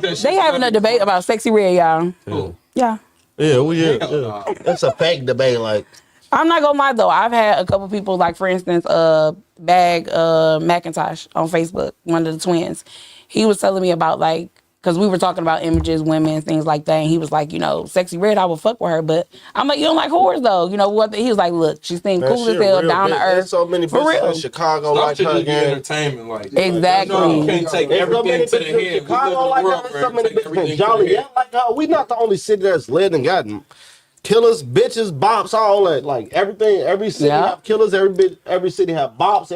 They having a debate about Sexy Red, y'all. Cool. Yeah. Yeah. That's a fake debate, like. I'm not gonna lie though. I've had a couple people, like for instance, Bag McIntosh on Facebook, one of the twins. He was telling me about like, cause we were talking about images, women, things like that. And he was like, you know, Sexy Red, I would fuck with her, but I'm like, you don't like whores though. You know what? He was like, look, she seems cool as hell, down to earth. There's so many bitches in Chicago like her, entertainment, like exactly. You can't take everything to the head. Chicago like her. There's so many bitches in Joliet like her. We not the only city that's lit and gotten killers, bitches, bops, all that. Like everything, every city have killers, every city have bops,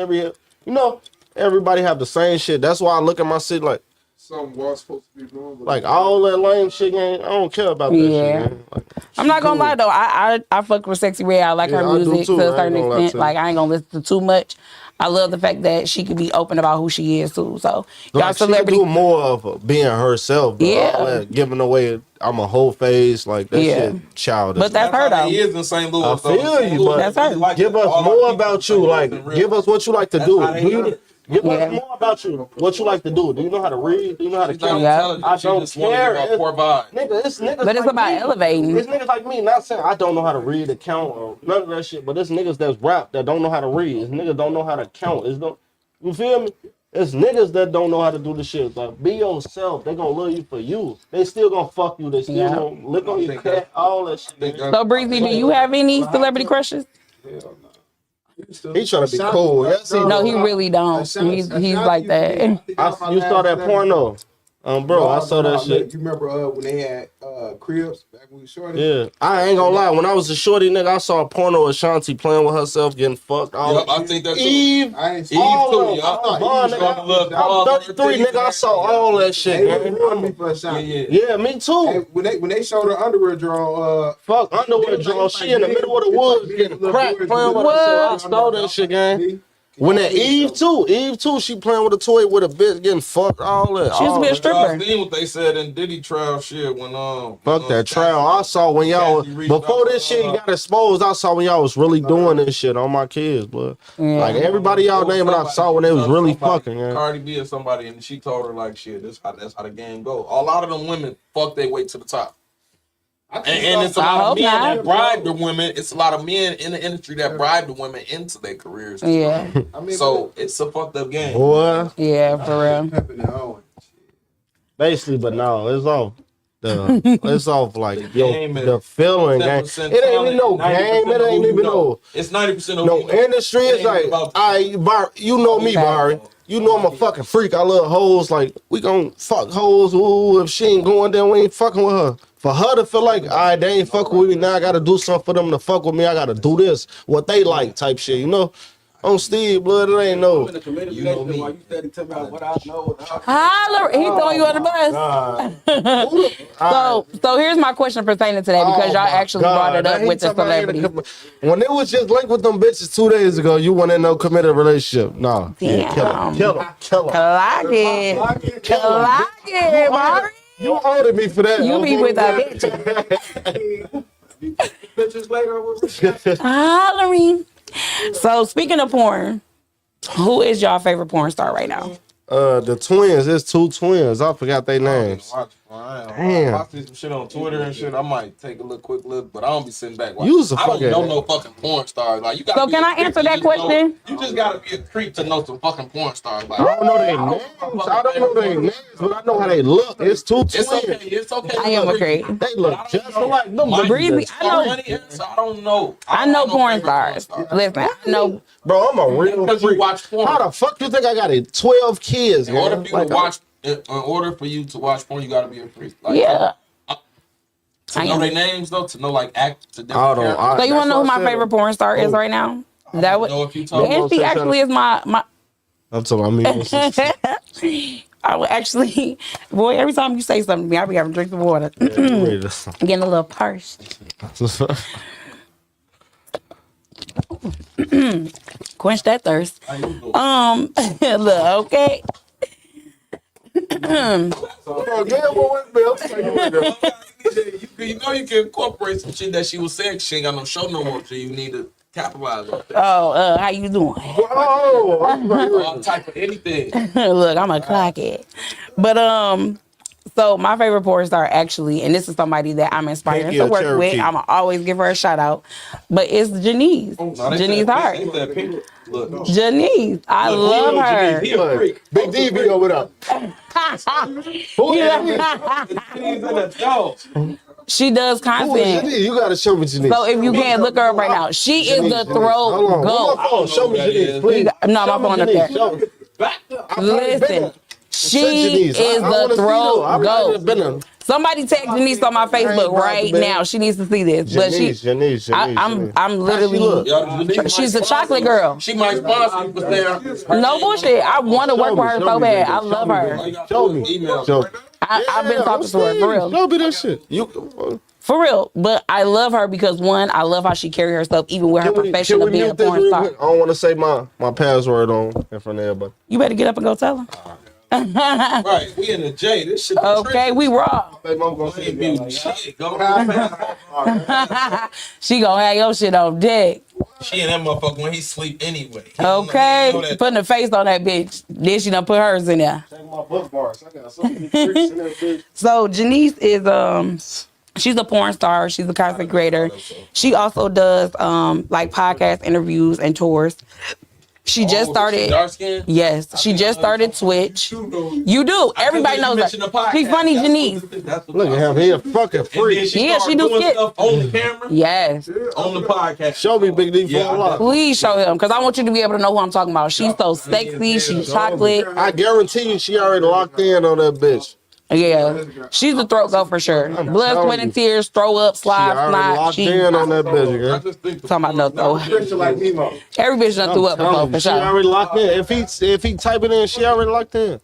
you know, everybody have the same shit. That's why I look at my city like something was supposed to be doing. Like all that lame shit, gang. I don't care about that shit, gang. Like, I'm not gonna lie though. I fuck with Sexy Red. I like her music to a certain extent. Like I ain't gonna listen to too much. I love the fact that she can be open about who she is too. So y'all celebrity she can do more of being herself. Bro. Yeah, giving away. I'm a whole face like that shit childish. But that's her though. He is in St. Louis. I feel you, but that's her. Like give us more about you. Like give us what you like to do. Give us more about you. What you like to do? Do you know how to read? Do you know how to count? Yeah. I don't care. Nigga, it's niggas. But it's like about elevating. It's niggas like me. Not saying I don't know how to read, or count, or none of that shit. But it's niggas that's rap that don't know how to read. It's niggas don't know how to count. You feel me? It's niggas that don't know how to do the shit. Like, be yourself. They gonna love you for you. They still gonna fuck you. They still gonna lick on your cat. All that shit. So, Breezy, do you have any celebrity crushes? Hell no. He's trying to be cool. No, he really don't. He's like that. You saw that porno. Bro, I saw that shit. You remember when they had cribs back when we shorty? Yeah, I ain't gonna lie. When I was a shorty, nigga, I saw a porno of Shanti playing with herself, getting fucked. I think that's Eve. Eve too. I'm 33, nigga. I saw all that shit. Yeah, me too. Hey, when they showed her underwear draw, fuck underwear draw. She in the middle of the woods getting crack playing with herself. I saw that shit, gang. When that Eve too, she playing with a toy with a bitch getting fucked, all that. She used to be a stripper. I seen what they said in Diddy trial shit when fuck that trial. I saw when y'all before this shit got exposed. I saw when y'all was really doing this shit on my kids, but like everybody y'all naming, I saw when they was really fucking. Cardi B or somebody, and she told her like, shit, that's how the game go. A lot of them women fuck their way to the top. And it's a lot of men that bribe the women. It's a lot of men in the industry that bribe the women into their careers. Yeah. So it's a fucked up game. Boy. Yeah, for real. Basically, but no, it's all. It's off like the feeling game. It ain't even no game. It ain't even no. It's 90% no industry. It's like you know me, Barry. You know I'm a fucking freak. I love hoes. Like we gon' fuck hoes. Ooh, if she ain't going there, we ain't fucking with her. For her to feel like, all right, they ain't fucking with me now. I gotta do something for them to fuck with me. I gotta do this, what they like, type shit. You know. On Steve Blood, it ain't no. You know me. Why you steady telling me what I know? Holler, he throwing you on the bus. So here's my question pertaining to that because y'all actually brought it up with the celebrity. When it was just linked with them bitches 2 days ago, you went in no committed relationship. Nah. Damn. Kill him. Clock it, Mari. You ordered me for that. You be with a bitch. Pictures later. Hollering. So speaking of porn, who is y'all favorite porn star right now? The twins. There's 2 twins. I forgot their names. Damn. I see some shit on Twitter and shit. I might take a quick look, but I don't be sitting back. I don't know no fucking porn stars. Like you got. So can I answer that question? You just gotta be a creep to know some fucking porn stars. Like, I don't know their names. I don't know their names, but I know how they look. It's 2 twins. It's okay. I am a creep. They look just like them. Breezy. I don't know. I know porn stars. Listen, I know. Bro, I'm a real freak. Watch porn. How the fuck you think I got 12 kids? In order for you to watch porn, you gotta be a freak. Like, Yeah. To know their names though, to know like act to different So you wanna know who my favorite porn star is right now? That would. And she actually is my. I'm talking about me. I would actually, boy. Every time you say something to me, I be having to drink the water. Getting a little parched. Quench that thirst. Look, okay. You know you can incorporate some shit that she was saying. She ain't got no show no more, so you need to capitalize on that. How you doing? All type of anything. Look, I'm a clockhead. But so my favorite porn star actually, and this is somebody that I'm inspired to work with. I'ma always give her a shout out. But it's Janice. Janice Hart. Look. Janice. I love her. Big D video with up. She does content. You gotta show me Janice. So if you can't look her up right now, she is the throat goat. Show me Janice, please. No, my phone up there. Listen. She is the throat goat. Somebody tag Janice on my Facebook right now. She needs to see this. But Janice. I'm literally. She's a chocolate girl. She might sponsor you for saying. No bullshit. I want to work with her so bad. I love her. Show me. I've been talking to her for real. Show me that shit. For real, but I love her because one, I love how she carry herself, even with her profession of being a porn star. I don't want to say my password on in front of everybody. You better get up and go tell her. Right, we in the J. This shit. Okay, we raw. She gonna have your shit on deck. She and that motherfucker when he sleep anyway. Okay, putting a face on that bitch. Then she done put hers in there. So Janice is she's a porn star. She's a content creator. She also does like podcast interviews and tours. She just started. Dark skin? Yes, she just started Twitch. You do. Everybody knows her. She's funny, Janice. Look at him. He a fucking freak. She do skits on the camera. Yes. On the podcast. Show me Big D for a lot. Please show him, because I want you to be able to know who I'm talking about. She's so sexy. She's chocolate. I guarantee you, she already locked in on that bitch. Yeah, she's a throat go for sure. Blood, sweat, and tears, throw up, slide, snot. She in on that bitch, girl. Talking about no throw. Like Memo. Every bitch done threw up before, for She sure. already locked in. If he type it in, she already locked in.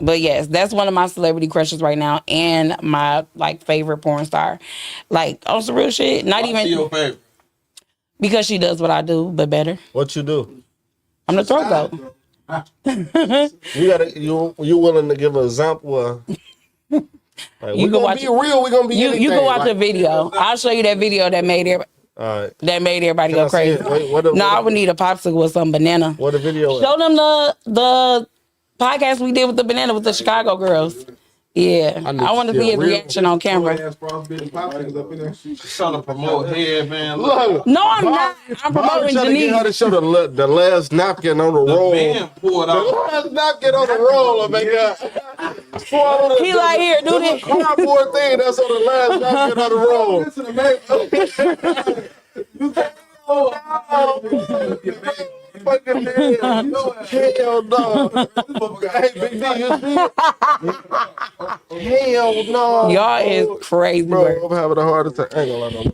But yes, that's one of my celebrity crushes right now, and my like favorite porn star. Like on some real shit. Not Why even she your favorite? because she does what I do, but better. What you do? I'm the throat goat. You willing to give an example? Like, You can watch. Be real. We gonna be. You can watch the video. I'll show you that video that made everybody. All right. That made everybody go crazy. I would need a popsicle with some banana. What the video? Show them the podcast we did with the banana with the Chicago girls. Yeah, I want to see his reaction on camera. She's trying to promote head, man. Look, no, I'm not. I'm promoting trying to get her to show the last napkin on the roll. Man pulled out. The last napkin on the roll, oh my God. He like, here, do this. Cardboard thing that's on the last napkin on the roll. Listen to me. Fucking hell no. Hey, Big D, you see it? Hell no. Y'all is crazy, bro. I'm having a heart attack. I ain't gonna lie, no.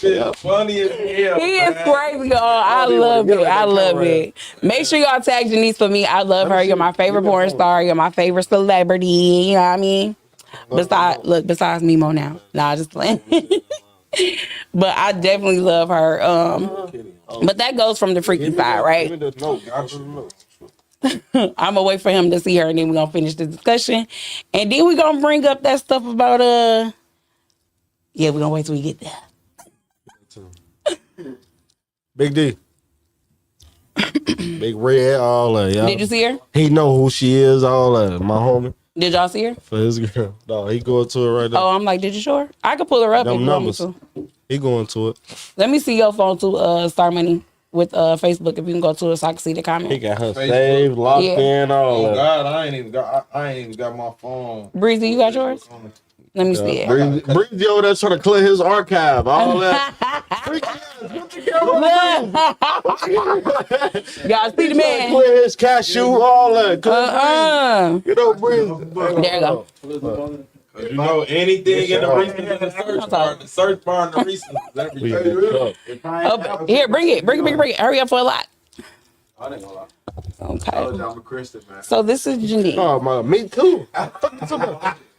Yeah, funny as hell. He is crazy, y'all. I love it. I love it. Make sure y'all tag Janice for me. I love her. You're my favorite porn star. You're my favorite celebrity. You know what I mean? Besides Memo now. Nah, just playing. But I definitely love her. But that goes from the freaky side, right? I'm gonna wait for him to see her, and then we're gonna finish the discussion, and then we're gonna bring up that stuff about yeah, we're gonna wait till we get there. Big D. Big Red, all that. Y'all. Did you see her? He know who she is, all that. My homie. Did y'all see her? For his girl. No, he going to it right now. Oh, I'm like, did you show her? I could pull her up if you want me to. He going to it. Let me see your phone to Star Money with Facebook if you can go to it so I can see the comment. He got her saved, locked in, all that. Oh God, I ain't even got my phone. Breezy, you got yours? Let me see it. Breezy over there trying to clear his archive, all that. Y'all see the man? Clear his cashew, all that. You know, Breezy. There you go. You know, anything in the recent the search bar in the recent Here, bring it. Hurry up for a lot. I didn't know Okay. I'm a Christian, man. So this is Janine. Oh, my, me too.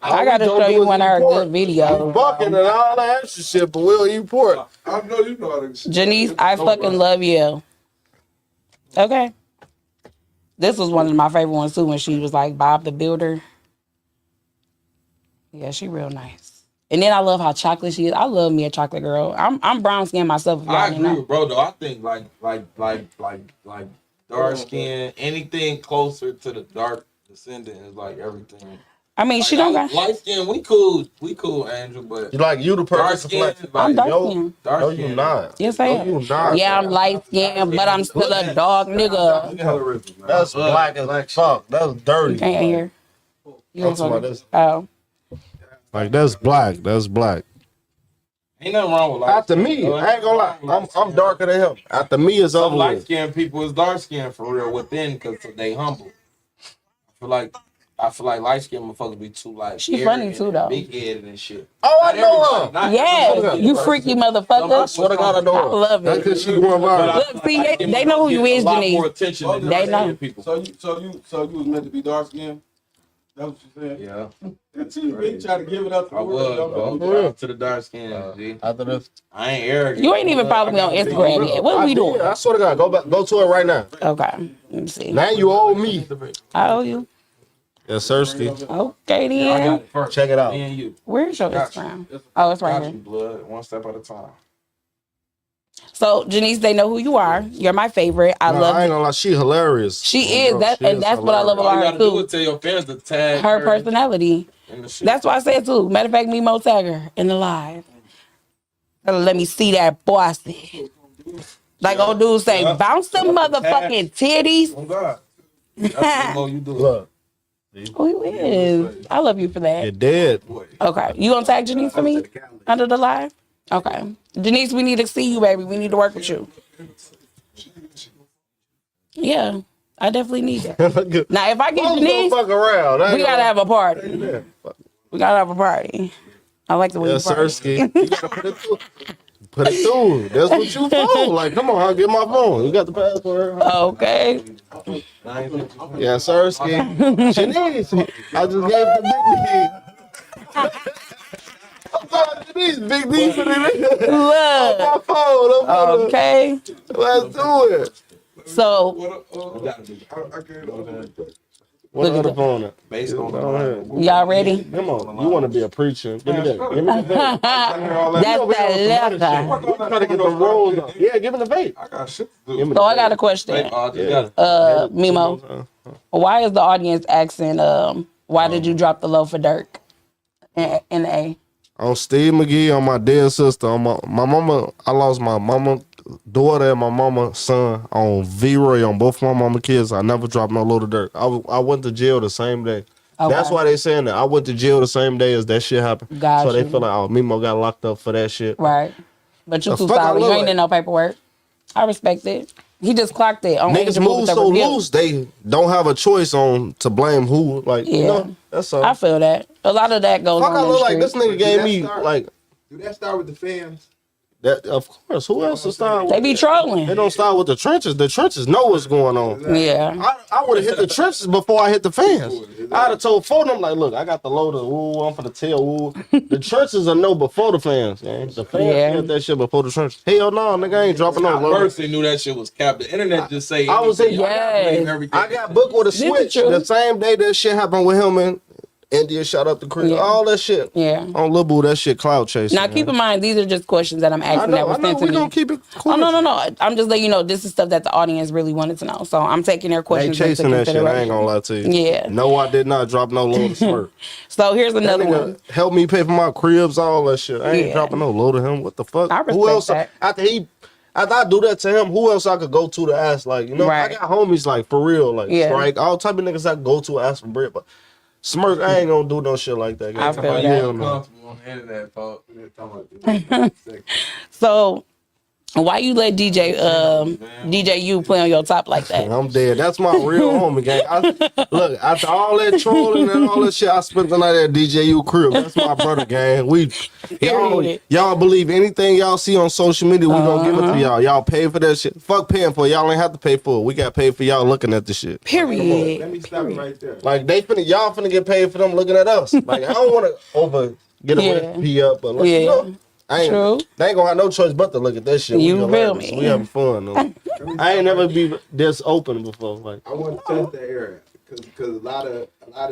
I gotta show you one of her good videos. Bucking and all that extra shit, but we'll eat pork. I know you know that shit. Janice, I fucking love you. Okay. This was one of my favorite ones too when she was like Bob the Builder. Yeah, she real nice. And then I love how chocolate she is. I love me a chocolate girl. I'm brown skin myself. I agree with bro though. I think like dark skin, anything closer to the dark descendant is like everything. I mean, she don't got light skin. We cool, Angel. But you the perfect complexion. I'm dark skin. No, you not. Yes, I am. You not. Yeah, I'm light skinned, but I'm still a dog nigga. That's black as fuck. That's dirty. You can't hear. Oh. Like that's black. That's black. Ain't nothing wrong with light. After me, I ain't gonna lie. I'm darker than him. After me is some over. Light skinned people is dark skinned for real within because they humble. I feel like light skinned motherfuckers be too like. She funny too though. Big headed and shit. Oh, I know her. Yeah, you freaky motherfucker. I swear to God, I know her. I love it. That's because she going viral. Look, see, they know who you is, Janice. More attention than they know. People. So you was meant to be dark skinned? That's what you said? Yeah. You try to give it up to I was, bro. To the dark skin, G. After this, I ain't arrogant. You ain't even follow me on Instagram yet. What are we doing? I swear to God, go to it right now. Okay. Let me see. Now you owe me. I owe you. Yes, Sirski. Okay, then. Check it out. Where's your Instagram? Oh, it's right here. Blood, one step at a time. So, Janice, they know who you are. You're my favorite. I love I ain't gonna lie, she hilarious. She is. That's what I love about her, too. Tell your fans to tag her personality. That's why I said, too. Matter of fact, Memo tag her in the live. Let me see that bossy. Like old dude say, bounce them motherfucking titties. Oh, God. That's what you do. Look. Who you is? I love you for that. You're dead. Okay. You gonna tag Janice for me under the live? Okay. Janice, we need to see you, baby. We need to work with you. Yeah, I definitely need that. Now, if I get Janice, we gotta have a party. We gotta have a party. I like the way you party. You gotta put it through. That's what you for. Like, come on, I'll get my phone. You got the password. Okay. Yeah, Sirski. Janice, I just gave the big D. I'm sorry, Janice, big D for the Look. my phone. Okay. Let's do it. So, What other phone at? Based on y'all ready? Come on, you want to be a preacher? Give me that. Give me the vape. That's that leather. We try to get the rolls up. Yeah, give me the vape. I got shit to do. So I got a question. Memo, why is the audience asking? Why did you drop the low for Dirk? In the A. On Steve McGee, on my dead sister, on my mama. I lost my mama daughter and my mama son on V-Ray on both my mama kids. I never dropped no load of dirt. I went to jail the same day. Okay. That's why they saying that. I went to jail the same day as that shit happened. So they feel like, oh, Memo got locked up for that shit. Right. But you too solid. You ain't in no paperwork. I respect it. He just clocked it. Niggas move so loose, they don't have a choice on to blame who. Like, you know, that's all. I feel that. A lot of that goes on. I look like this nigga gave me, like. Do that start with the fans? That, of course. Who else to start with? They be trolling. They don't start with the trenches. The trenches know what's going on. Yeah. I would have hit the trenches before I hit the fans. I'd have told them, like, look, I got the load of, I'm for the tail, The trenches are know before the fans, man. The fans hit that shit before the trenches. Hell no, nigga, I ain't dropping no load. I personally knew that shit was capped. The internet just say I was in, I got booked with a switch the same day that shit happened with him and India shot up the creek, all that shit. Yeah. On Lil Boo, that shit cloud chasing. Now, keep in mind, these are just questions that I'm asking that were sent to me. We gonna keep it cool. Oh, no. I'm just letting you know, this is stuff that the audience really wanted to know. So I'm taking their questions. They chasing that shit, I ain't gonna lie to you. Yeah. No, I did not drop no load of smirk. So here's another one. Help me pay for my cribs, all that shit. I ain't dropping no load of him. What the fuck? I respect who else? that. After I do that to him, who else I could go to ask? Like, you know, I got homies like for real, like Strike, all type of niggas I could go to ask for bread, but Smirk, I ain't gonna do no shit like that. I feel that. So, why you let DJ U play on your top like that? I'm dead. That's my real homie, gang. Look, after all that trolling and all that shit, I spent the night at DJ U crib. That's my brother, gang. Y'all believe anything y'all see on social media, we gonna give it to y'all. Y'all pay for that shit. Fuck paying for it. Y'all ain't have to pay for it. We got paid for y'all looking at the shit. Period. Let me stop right there. Like y'all finna get paid for them looking at us. Like I don't wanna get a recipe up, but like, you know, they ain't gonna have no choice but to look at that shit. You feel me? We having fun. Though. I ain't never be this open before. Like I want to test that area because a lot of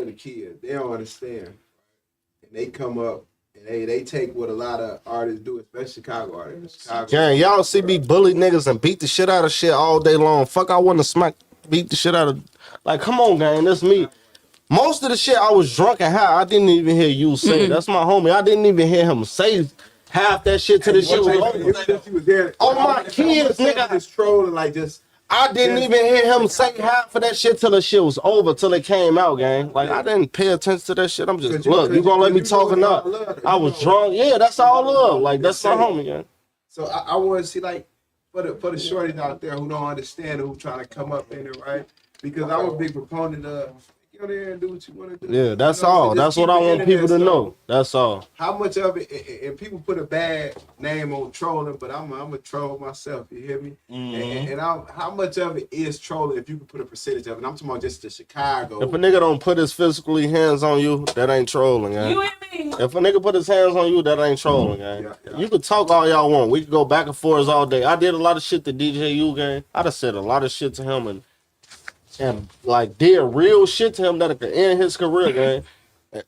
the kids, they don't understand, and they come up and they take what a lot of artists do, especially Chicago artists. Yeah, y'all see me bully niggas and beat the shit out of shit all day long. Fuck, I want to beat the shit out of. Like, come on, gang, that's me. Most of the shit I was drunk and high, I didn't even hear you say. That's my homie. I didn't even hear him say half that shit to the shit was over. Oh my kids, nigga. Just trolling like just. I didn't even hear him say half of that shit till the shit was over, till it came out, gang. Like, I didn't pay attention to that shit. I'm just, look, you gonna let me talk enough. I was drunk. Yeah, that's all love. Like, that's my homie, gang. So I want to see, like, for the shorties out there who don't understand, who trying to come up in it, right? Because I'm a big proponent of, go there and do what you want to do. Yeah, that's all. That's what I want people to know. That's all. How much of it, and people put a bad name on trolling, but I'm a troll myself, you hear me? And how much of it is trolling if you can put a percentage of it? And I'm talking about just the Chicago. If a nigga don't put his physically hands on you, that ain't trolling, gang. You and me. If a nigga put his hands on you, that ain't trolling, gang. You can talk all y'all want. We can go back and forth all day. I did a lot of shit to DJ U, gang. I done said a lot of shit to him and like did real shit to him that could end his career, gang.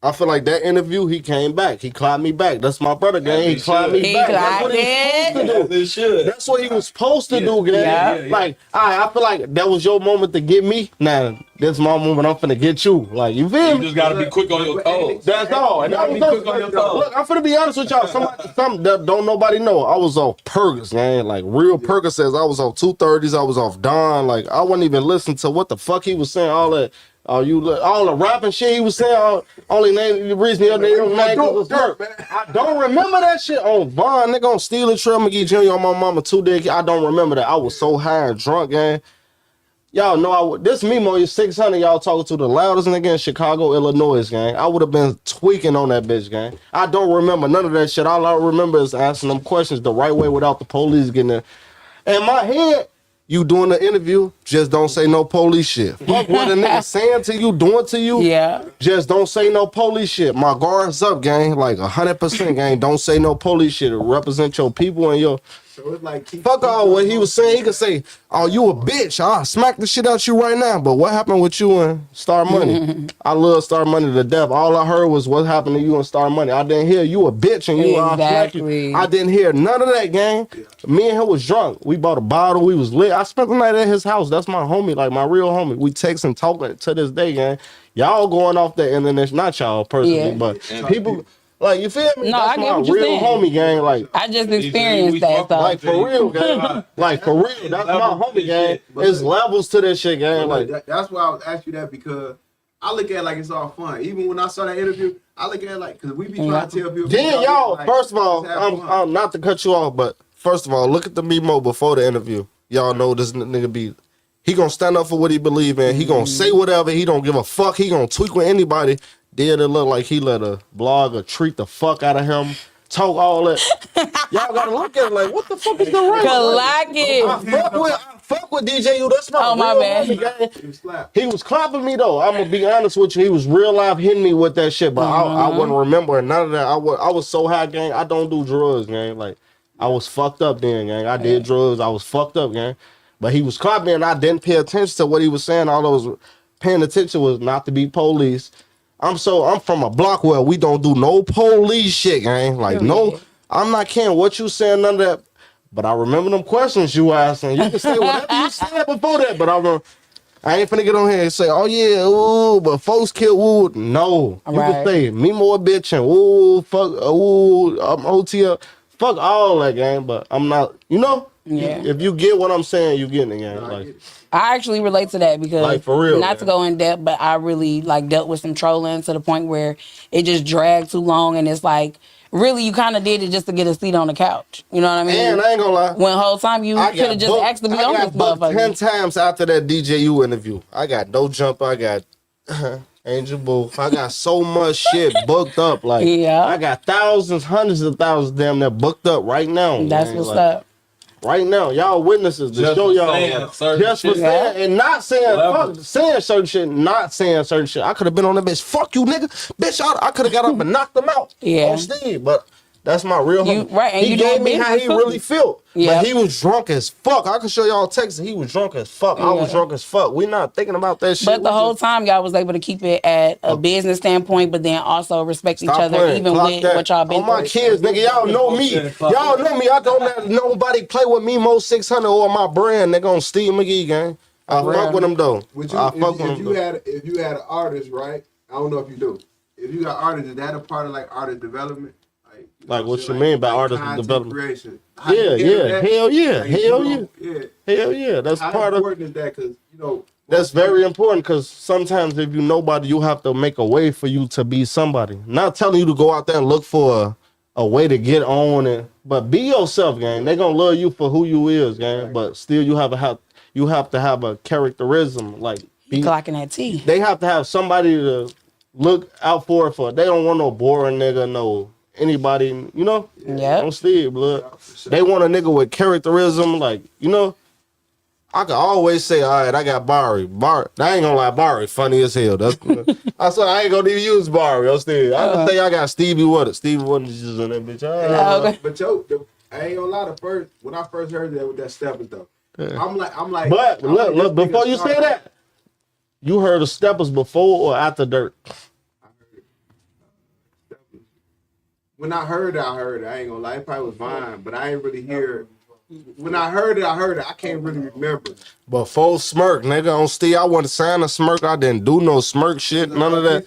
I feel like that interview, he came back. He clapped me back. That's my brother, gang. He clapped me back. That's what he was supposed to do. That's what he was supposed to do, gang. Like, I feel like that was your moment to get me. Now, this my moment. I'm finna get you. Like, you feel me? You just gotta be quick on your toes. That's all. And that was quick on your toes. Look, I'm finna be honest with y'all. Something that don't nobody know. I was off Pergas, gang. Like, real Percocets. I was off 230s. I was off Don. Like, I wasn't even listening to what the fuck he was saying. All that. All the rapping shit he was saying, only name the reason your name was Dirk. I don't remember that shit on Vaughn, nigga, on Steeler Trail McGee Jr. on my mama 2 days. I don't remember that. I was so high and drunk, gang. Y'all know this Memo is 600. Y'all talking to the loudest nigga in Chicago, Illinois, gang. I would have been tweaking on that bitch, gang. I don't remember none of that shit. All I remember is asking them questions the right way without the police getting there. In my head, you doing the interview, just don't say no police shit. Fuck what a nigga saying to you, doing to you. Yeah. Just don't say no police shit. My guard's up, gang. Like 100%, gang. Don't say no police shit. Represent your people and So it's like fuck all what he was saying. He could say, "Oh, you a bitch. I'll smack the shit out you right now." But what happened with you and Star Money? I love Star Money to death. All I heard was what happened to you and Star Money. I didn't hear you a bitch and you I'll smack you. I didn't hear none of that, gang. Yeah. Me and him was drunk. We bought a bottle. We was lit. I spent the night at his house. That's my homie, like my real homie. We text and talking to this day, gang. Y'all going off the internet, not y'all personally, but people. Like, you feel me? No, that's I get my what you're real saying. homie, gang. Like, I just experienced that. So. Like, for real, gang. Like, for real. That's my homie, gang. There's levels to this shit, gang. Like, that's why I was asking you that, because I look at it like it's all fun. Even when I saw that interview, I look at it like, because we be trying to tell people. Then y'all, like, first of all, I'm not to cut you off, but first of all, look at the Memo before the interview. Y'all know this nigga be, he gonna stand up for what he believe in. He gonna say whatever. He don't give a fuck. He gonna tweak with anybody. Then it look like he let a blogger treat the fuck out of him, talk all that. Y'all gotta look at it like, what the fuck is the right? I fuck with DJU. That's my real bad. He was clapping me though. I'm gonna be honest with you. He was real live hitting me with that shit, but I wouldn't remember none of that. I was so high, gang. I don't do drugs, gang. Like, I was fucked up then, gang. I did drugs. I was fucked up, gang. But he was clapping and I didn't pay attention to what he was saying. All I was paying attention was not to be police. I'm from a block where we don't do no police shit, gang. Like, no, I'm not caring what you saying, none of that. But I remember them questions you asked, and you can say whatever you said before that. But I ain't finna get on here and say, oh yeah, ooh, but folks kill, ooh. No, you can say me more bitch and ooh, fuck, ooh, I'm OTL, fuck all that, gang. But I'm not, you know. Yeah. If you get what I'm saying, you getting it, gang. Like, I actually relate to that because, like, for real, not to go in depth, but I really like dealt with some trolling to the point where it just dragged too long, and it's like, really, you kind of did it just to get a seat on the couch. You know what I mean? And I ain't gonna lie. When the whole time you could have just asked to be on this motherfucker. 10 times after that DJU interview. I got No Jumper. I got Angel Boo. I got so much shit booked up. Like, I got thousands, hundreds of thousands damn near booked up right now. That's what's up. Right now, y'all witnesses to show y'all just for saying and not saying fuck, saying certain shit, not saying certain shit. I could have been on that bitch. Fuck you, nigga. Bitch, I could have got up and knocked them out. On Steve, but that's my real homie. And he gave me how he really felt. But he was drunk as fuck. I can show y'all texts. He was drunk as fuck. I was drunk as fuck. We not thinking about that shit. But the whole time y'all was able to keep it at a business standpoint, but then also respect each other, even with what y'all been through. My kids, nigga, y'all know me. Y'all know me. I don't let nobody play with me, Mo 600 or my brand. Nigga on Steve McGee, gang. I fuck with them though. If you had an artist, right? I don't know if you do. If you got artists, is that a part of like artist development? Like, what you mean by artist development? Creation. Yeah. Hell yeah. That's how part of. How important is that? Because, you know. That's very important, because sometimes if you nobody, you have to make a way for you to be somebody. Not telling you to go out there and look for a way to get on, but be yourself, gang. They gonna love you for who you is, gang. But still, you have to have a characterism, like clocking that T. They have to have somebody to look out for. They don't want no boring nigga, no anybody, you know. On Steve, blood. They want a nigga with characterism, like, you know. I can always say, all right, I got Barry. I ain't gonna lie, Barry funny as hell. I said I ain't gonna even use Barry. I can say I got Stevie Wonder. Stevie Wonder just in that bitch. But I ain't gonna lie. When I first heard that with that Steppers though, I'm like. But look, before you say that, you heard of Steppers before or after Dirt? When I heard it, I ain't gonna lie. It probably was Vine, but I ain't really hear it. When I heard it. I can't really remember. Before Smirk, nigga, on Steve, I wasn't signing a Smirk. I didn't do no Smirk shit, none of that.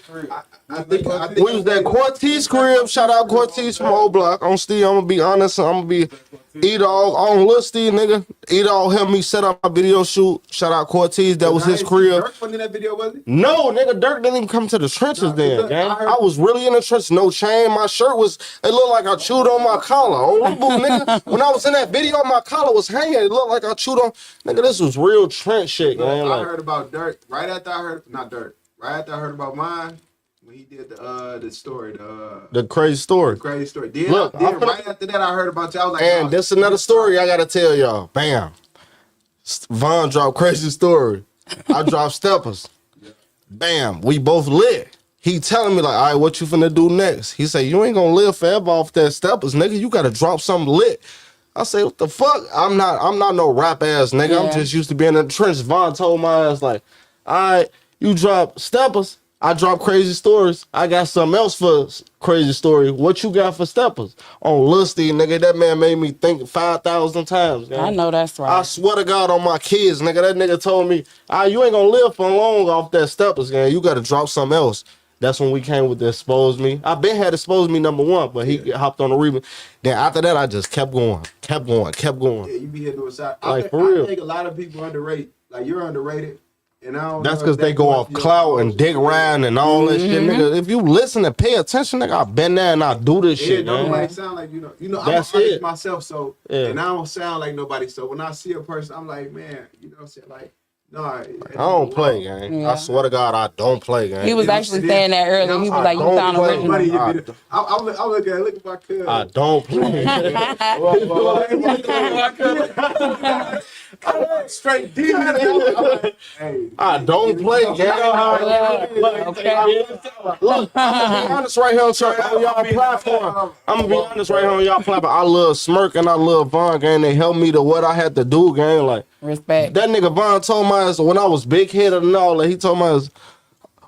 I think we was at Cortez crib. Shout out Cortez from Old Block. On Steve, I'm gonna be honest. I'm gonna be E-Dog on Lil Steve, nigga. E-Dog helped me set up my video shoot. Shout out Cortez. That was his crib. Dirk wasn't in that video, was he? No, nigga, Dirk didn't even come to the trenches then, gang. I was really in the trenches. No chain. My shirt it looked like I chewed on my collar. Oh, nigga. When I was in that video, my collar was hanging. It looked like I chewed on. Nigga, this was real trench shit, man. I heard about Dirk right after I heard about mine. When he did the story, the crazy story. Then right after that, I heard about y'all. Like, and this another story I gotta tell y'all. Bam, Von dropped crazy story. I dropped Steppers. Bam, we both lit. He telling me like, all right, what you finna do next? He said, you ain't gonna live forever off that Steppers, nigga. You gotta drop something lit. I say, what the fuck? I'm not no rap ass nigga. Yeah. I'm just used to being in the trench. Von told my ass like, all right, you drop steppers. I drop crazy stories. I got something else for crazy story. What you got for steppers? On Lusty, nigga, that man made me think 5,000 times. Man. I know that's right. I swear to God on my kids, nigga. That nigga told me, you ain't gonna live for long off that steppers, man. You gotta drop something else. That's when we came with the Expose Me. I been had Expose Me #1, but he hopped on the remix. Then after that, I just kept going. Yeah, you be here doing side. Like, for real. I think a lot of people underrate. Like, you're underrated. And I don't That's because they go off clout and dick around and all that shit, nigga. If you listen and pay attention, nigga, I've been there and I do this shit, man. Man. It sound like, I'm an artist myself, so, and I don't sound like nobody. So when I see a person, I'm like, man, you know what I'm saying? Like, no, I don't play, gang. Yeah. I swear to God, I don't play, gang. He was actually saying that earlier. He was like, you sound original. I look at my cousin. I don't play. Straight deep. I don't play, gang. Look, I'm gonna be honest right here on y'all platform. I'm gonna be honest right here on y'all platform. I love Smirk and I love Von, gang. They helped me to what I had to do, gang. Like, respect. That nigga Von told my ass when I was big headed and all that. He told my ass,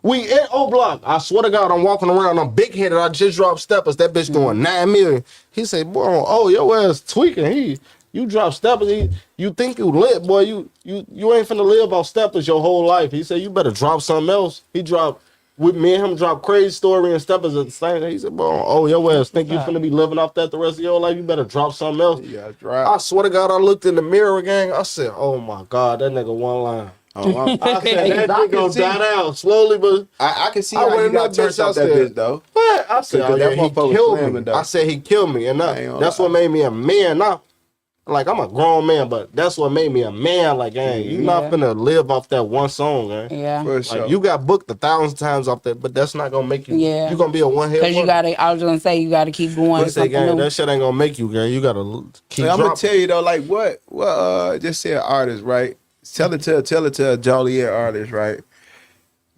we in O Block. I swear to God, I'm walking around. I'm big headed. I just dropped steppers. That bitch doing 9 million. He said, boy, your ass tweaking. You drop steppers. You think you lit, boy. You ain't finna live off steppers your whole life. He said, you better drop something else. He dropped. With me and him drop Crazy Story and Steppers at the same time. He said, bro, your ass think you finna be living off that the rest of your life? You better drop something else. Yeah, right. I swear to God, I looked in the mirror, gang. I said, oh my God, that nigga one line. I said, that nigga gonna die down slowly, but I can see how you got turned off that bitch, though. What? I said, he killed me. I said, he killed me. And that's what made me a man. Now, like, I'm a grown man, but that's what made me a man. Like, gang, you not finna live off that one song, gang. Yeah. For sure. Like, you got booked 1,000 times off that, but that's not gonna make you. Yeah. You gonna be a one-hit wonder. Because you gotta, I was gonna say, you gotta keep going. Gang, that shit ain't gonna make you, gang. You gotta keep I'm gonna tell you, though, like, what just say an artist, right? Tell it to a Joliet artist, right?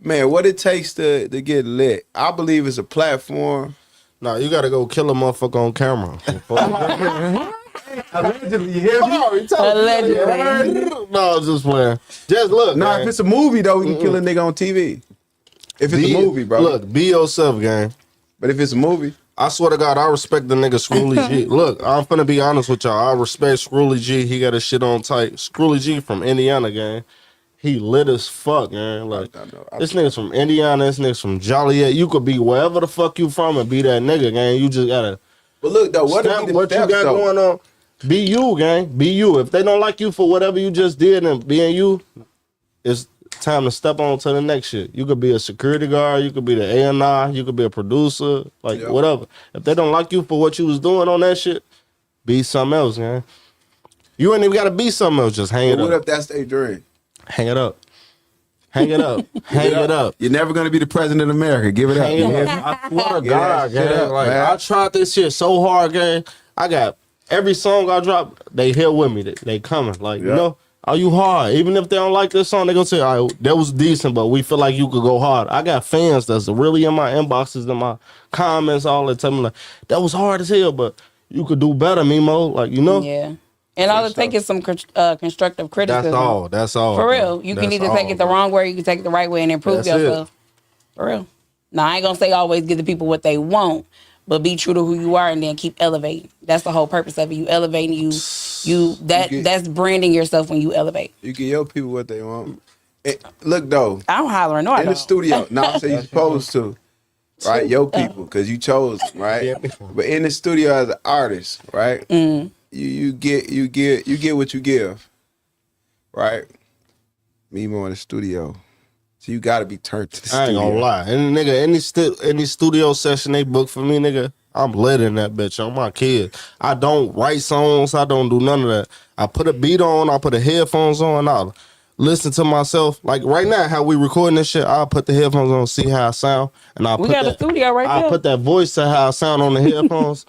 Man, what it takes to get lit. I believe it's a platform. Nah, you gotta go kill a motherfucker on camera. Allegedly, you hear me? Allegedly. No, I'm just playing. Just look. Nah, if it's a movie, though, we can kill a nigga on TV. If it's a movie, bro. Look, be yourself, gang. But if it's a movie, I swear to God, I respect the nigga Scrooly G. Look, I'm finna be honest with y'all. I respect Scrooly G. He got his shit on tight. Scrooly G from Indiana, gang. He lit as fuck, man. Like, this nigga's from Indiana, this nigga's from Joliet. You could be wherever the fuck you from and be that nigga, gang. You just gotta. But look, though, what you got going on? Be you, gang. Be you. If they don't like you for whatever you just did and being you, it's time to step on to the next shit. You could be a security guard. You could be the A&R. You could be a producer. Like, whatever. If they don't like you for what you was doing on that shit, be something else, gang. You ain't even got to be something else. Just hang it up. What if that's their dream? Hang it up. Hang it up. Hang it up. You're never going to be the president of America. Give it up. I swear to God, gang. Like, I tried this shit so hard, gang. I got every song I drop, they here with me. They coming. Like, you know, are you hard? Even if they don't like this song, they gonna say, all right, that was decent, but we feel like you could go hard. I got fans that's really in my inboxes and my comments, all the time, like, that was hard as hell, but you could do better, Memo. Like, you know? Yeah. And all it takes is some constructive criticism. That's all. For real. You can either take it the wrong way or you can take it the right way and improve yourself. For real. Now, I ain't gonna say always give the people what they want, but be true to who you are and then keep elevating. That's the whole purpose of it. You elevating, that's branding yourself when you elevate. You give your people what they want. Look, though. I don't holler, no, I don't. In the studio. No, I'm saying you're supposed to. Right? Your people, because you chose them, right? But in the studio as an artist, right? You get what you give. Right? Memo in the studio. So you gotta be turned to the studio. I ain't gonna lie. And nigga, any studio session they book for me, nigga, I'm lit in that bitch. I'm my kid. I don't write songs. I don't do none of that. I put a beat on. I put the headphones on. I'll listen to myself. Like right now, how we recording this shit, I'll put the headphones on, see how I sound. And we got a studio right there. I'll put that voice to how I sound on the headphones.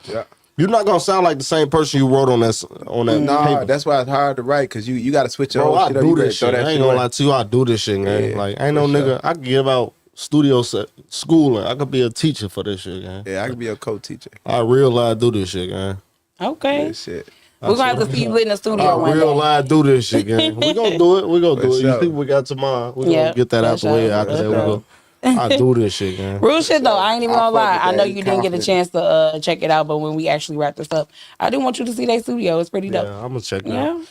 You're not gonna sound like the same person you wrote on that paper. That's why it's hard to write, because you got to switch your whole shit up. I do this shit. I ain't gonna lie to you. I do this shit, man. Yeah, like, ain't no nigga. I can give out studio schooling. I could be a teacher for this shit, man. Yeah, I could be a co-teacher. I realize I do this shit, man. Okay. Good shit. We're gonna have to see you in the studio one real day. live do this shit, gang. We gonna do it. We gonna do it. You think we got tomorrow? We gonna get that out the way. After that, we go. I do this shit, gang. Real shit though. I ain't even gonna lie. I know you didn't get a chance to check it out, but when we actually wrap this up, I do want you to see their studio. It's pretty dope. Yeah, I'm gonna check it out.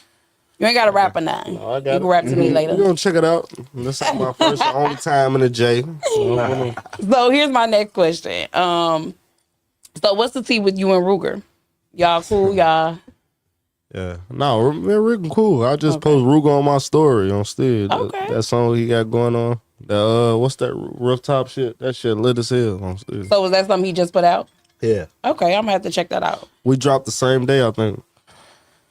You ain't got to rap or nothing. No, you can rap to me later. We're gonna check it out. This is my first and only time in the J. So here's my next question. So what's the tea with you and Ruger? Y'all cool, y'all? Yeah. No, man, Ruger cool. I just post Ruger on my story on Steve. Okay. That song he got going on. What's that rooftop shit? That shit lit as hell on Steve. So was that something he just put out? Yeah. Okay, I'm gonna have to check that out. We dropped the same day, I think.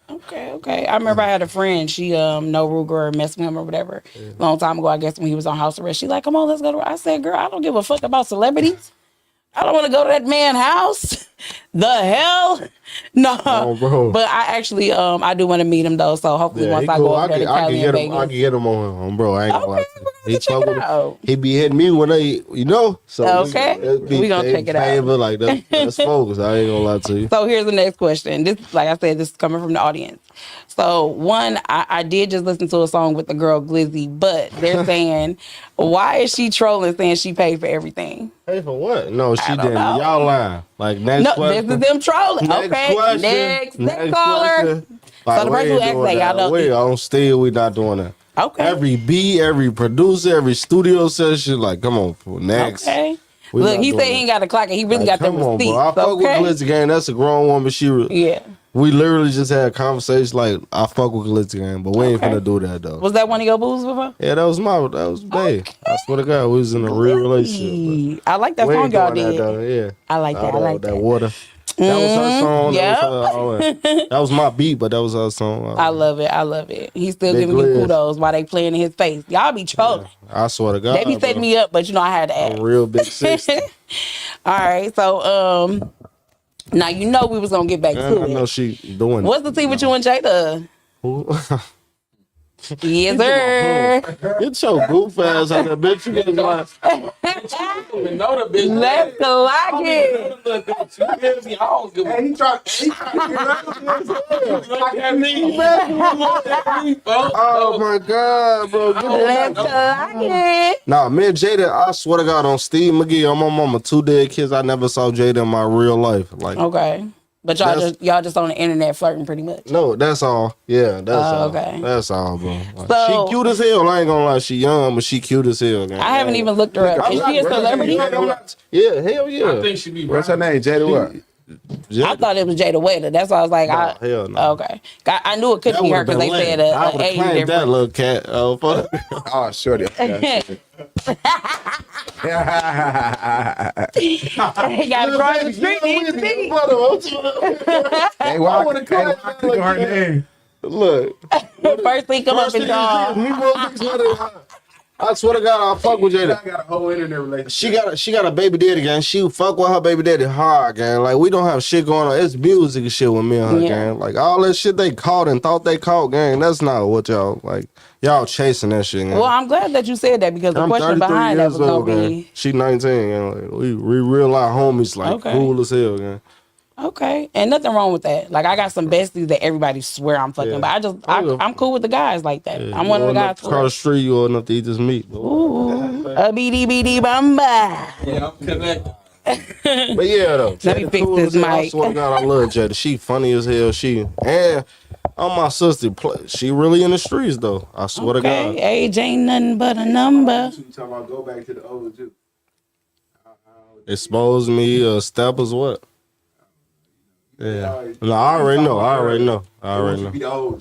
Okay. I remember I had a friend. She know Ruger or messed with him or whatever. Long time ago, I guess when he was on house arrest. She like, come on, let's go to. I said, girl, I don't give a fuck about celebrities. I don't want to go to that man's house. The hell? No. Oh, bro. But I actually, I do want to meet him though. So hopefully once I go over there to Cali and Vegas. I can get him on, bro. I ain't gonna lie to you. He be hitting me when So we gonna check it out. Like that's focus. I ain't gonna lie to you. So here's the next question. This, like I said, this is coming from the audience. So one, I did just listen to a song with the girl Glizzy, but they're saying, why is she trolling saying she paid for everything? Pay for what? No, she didn't. Know. Y'all lying. Like next question. This is them trolling. Next caller. Like, so the person who asked that, y'all know. We on Steel, we not doing that. Okay. Every beat, every producer, every studio session, like, come on, next. Okay. Look, he said he ain't got the clock, and he really got the receipts. Bro. I fuck with Glitzy Gang. That's a grown woman. We literally just had a conversation like, I fuck with Glitzy Gang, but we ain't finna do that though. Was that one of your booze before? Yeah, that was bae. Okay. I swear to God, we was in a real relationship. I like that song y'all did. Yeah. I like that. I like that. Water. That was her song. That was my beat, but that was her song. I love it. He's still giving me kudos while they playing in his face. Y'all be trolling. I swear to God. They be setting me up, but I had to ask. A real big 60. All right, so now we was gonna get back to it. I know she doing. What's the tea with you and Jada? Who? Yes, sir. Get your goof ass out there, bitch. You getting like. Let's lock it. Hey, he tried to get me. Oh my God, bro. Let's lock it. Nah, me and Jada, I swear to God, on Steve McGee, on my mama, 2 dead kids. I never saw Jada in my real life. Like, okay. But y'all just on the internet flirting pretty much. No, that's all. Yeah, that's all. Okay. That's all, bro. Like, so, she cute as hell. I ain't gonna lie. She young, but she cute as hell. Man. I haven't even looked her up. Is she a celebrity? Yeah, hell yeah. I think she be. What's her name? Jada what? I thought it was Jada Waiter. That's why I was like, hell no. Okay. I knew it couldn't be her because they said a age difference. That little cat. Oh, fuck. Oh, shorty. He got across the street. Hey, why would I click her name? Look. First thing come up and dog. I swear to God, I fuck with Jada. I got a whole internet relationship. She got a baby daddy, gang. She fuck with her baby daddy hard, gang. Like, we don't have shit going on. It's music and shit with me and her, gang. Like, all that shit they caught and thought they caught, gang. That's not what y'all, like, y'all chasing that shit, gang. Well, I'm glad that you said that because the question behind that was going to be... She 19, gang. Like, we real life homies, like, cool as hell, gang. Okay, and nothing wrong with that. Like, I got some besties that everybody swear I'm fucking, but I'm cool with the guys like that. I'm one of the guys. Across the street, you old enough to eat this meat. Ooh, a BD bamba. Yeah, I'm connected. But yeah, though. Let me fix this mic. I swear to God, I love Jada. She funny as hell. And my sister, she really in the streets though. I swear to God. Age ain't nothing but a number. You talking about go back to the old too? Expose me, step as what? Yeah. No, I already know.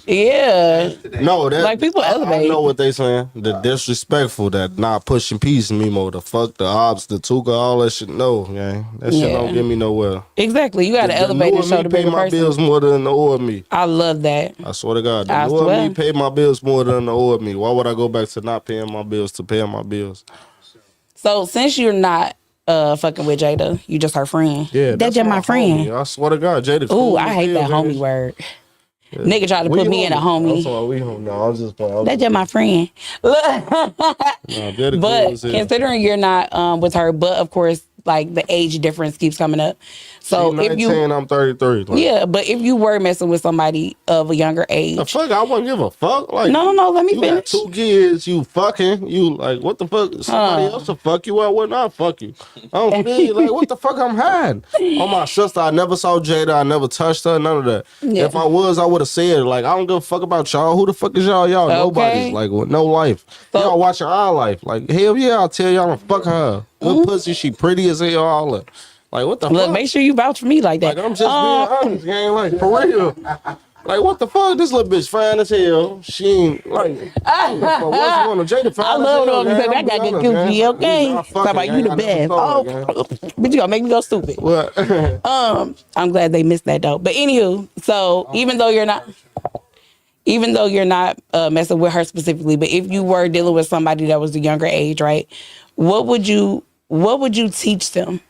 Yeah. No, that like people elevate. I know what they saying. The disrespectful, that not pushing peace, Memo, the fuck, the ops, the tuka, all that shit. No, gang. That shit don't get me nowhere. Exactly. You gotta elevate and show the bigger person. Pay my bills more than the old me. I love that. I swear to God. The old me pay my bills more than the old me. Why would I go back to not paying my bills to paying my bills? So since you're not fucking with Jada, you just her friend. Yeah, that's just my friend. Homie. I swear to God, Jada. Ooh, I hate that homie word. Yeah. Nigga tried to put me in a homie. No, I was just playing. That's just my friend. But considering you're not with her, but of course like the age difference keeps coming up. So she 19, I'm 33. Like, yeah, but if you were messing with somebody of a younger age, the fuck, I wouldn't give a fuck. Like, no, let me finish. You got 2 kids, you fucking, you like, what the fuck? Somebody else to fuck you, I would not fuck you. I don't feel like, what the fuck I'm hiding? On my sister, I never saw Jada, I never touched her, none of that. Yeah. If I was, I would have said, like, I don't give a fuck about y'all. Who the fuck is y'all? Y'all nobody's, like, with no life. So, y'all watching our life. Like, hell yeah, I'll tell y'all I'm fucking her. Good pussy, she pretty as hell, all that. Like, what the fuck? Make sure you vouch for me like that. Like, I'm just being honest, gang. Like, for real. Like, what the fuck? This little bitch fine as hell. She ain't, like, what's going on? Jada fine I love it when you say that got good goofy, okay? Talk about you the best. But you gonna make me go stupid. What? I'm glad they missed that, though. But anywho, so even though you're not messing with her specifically, but if you were dealing with somebody that was the younger age, right? What would you teach them?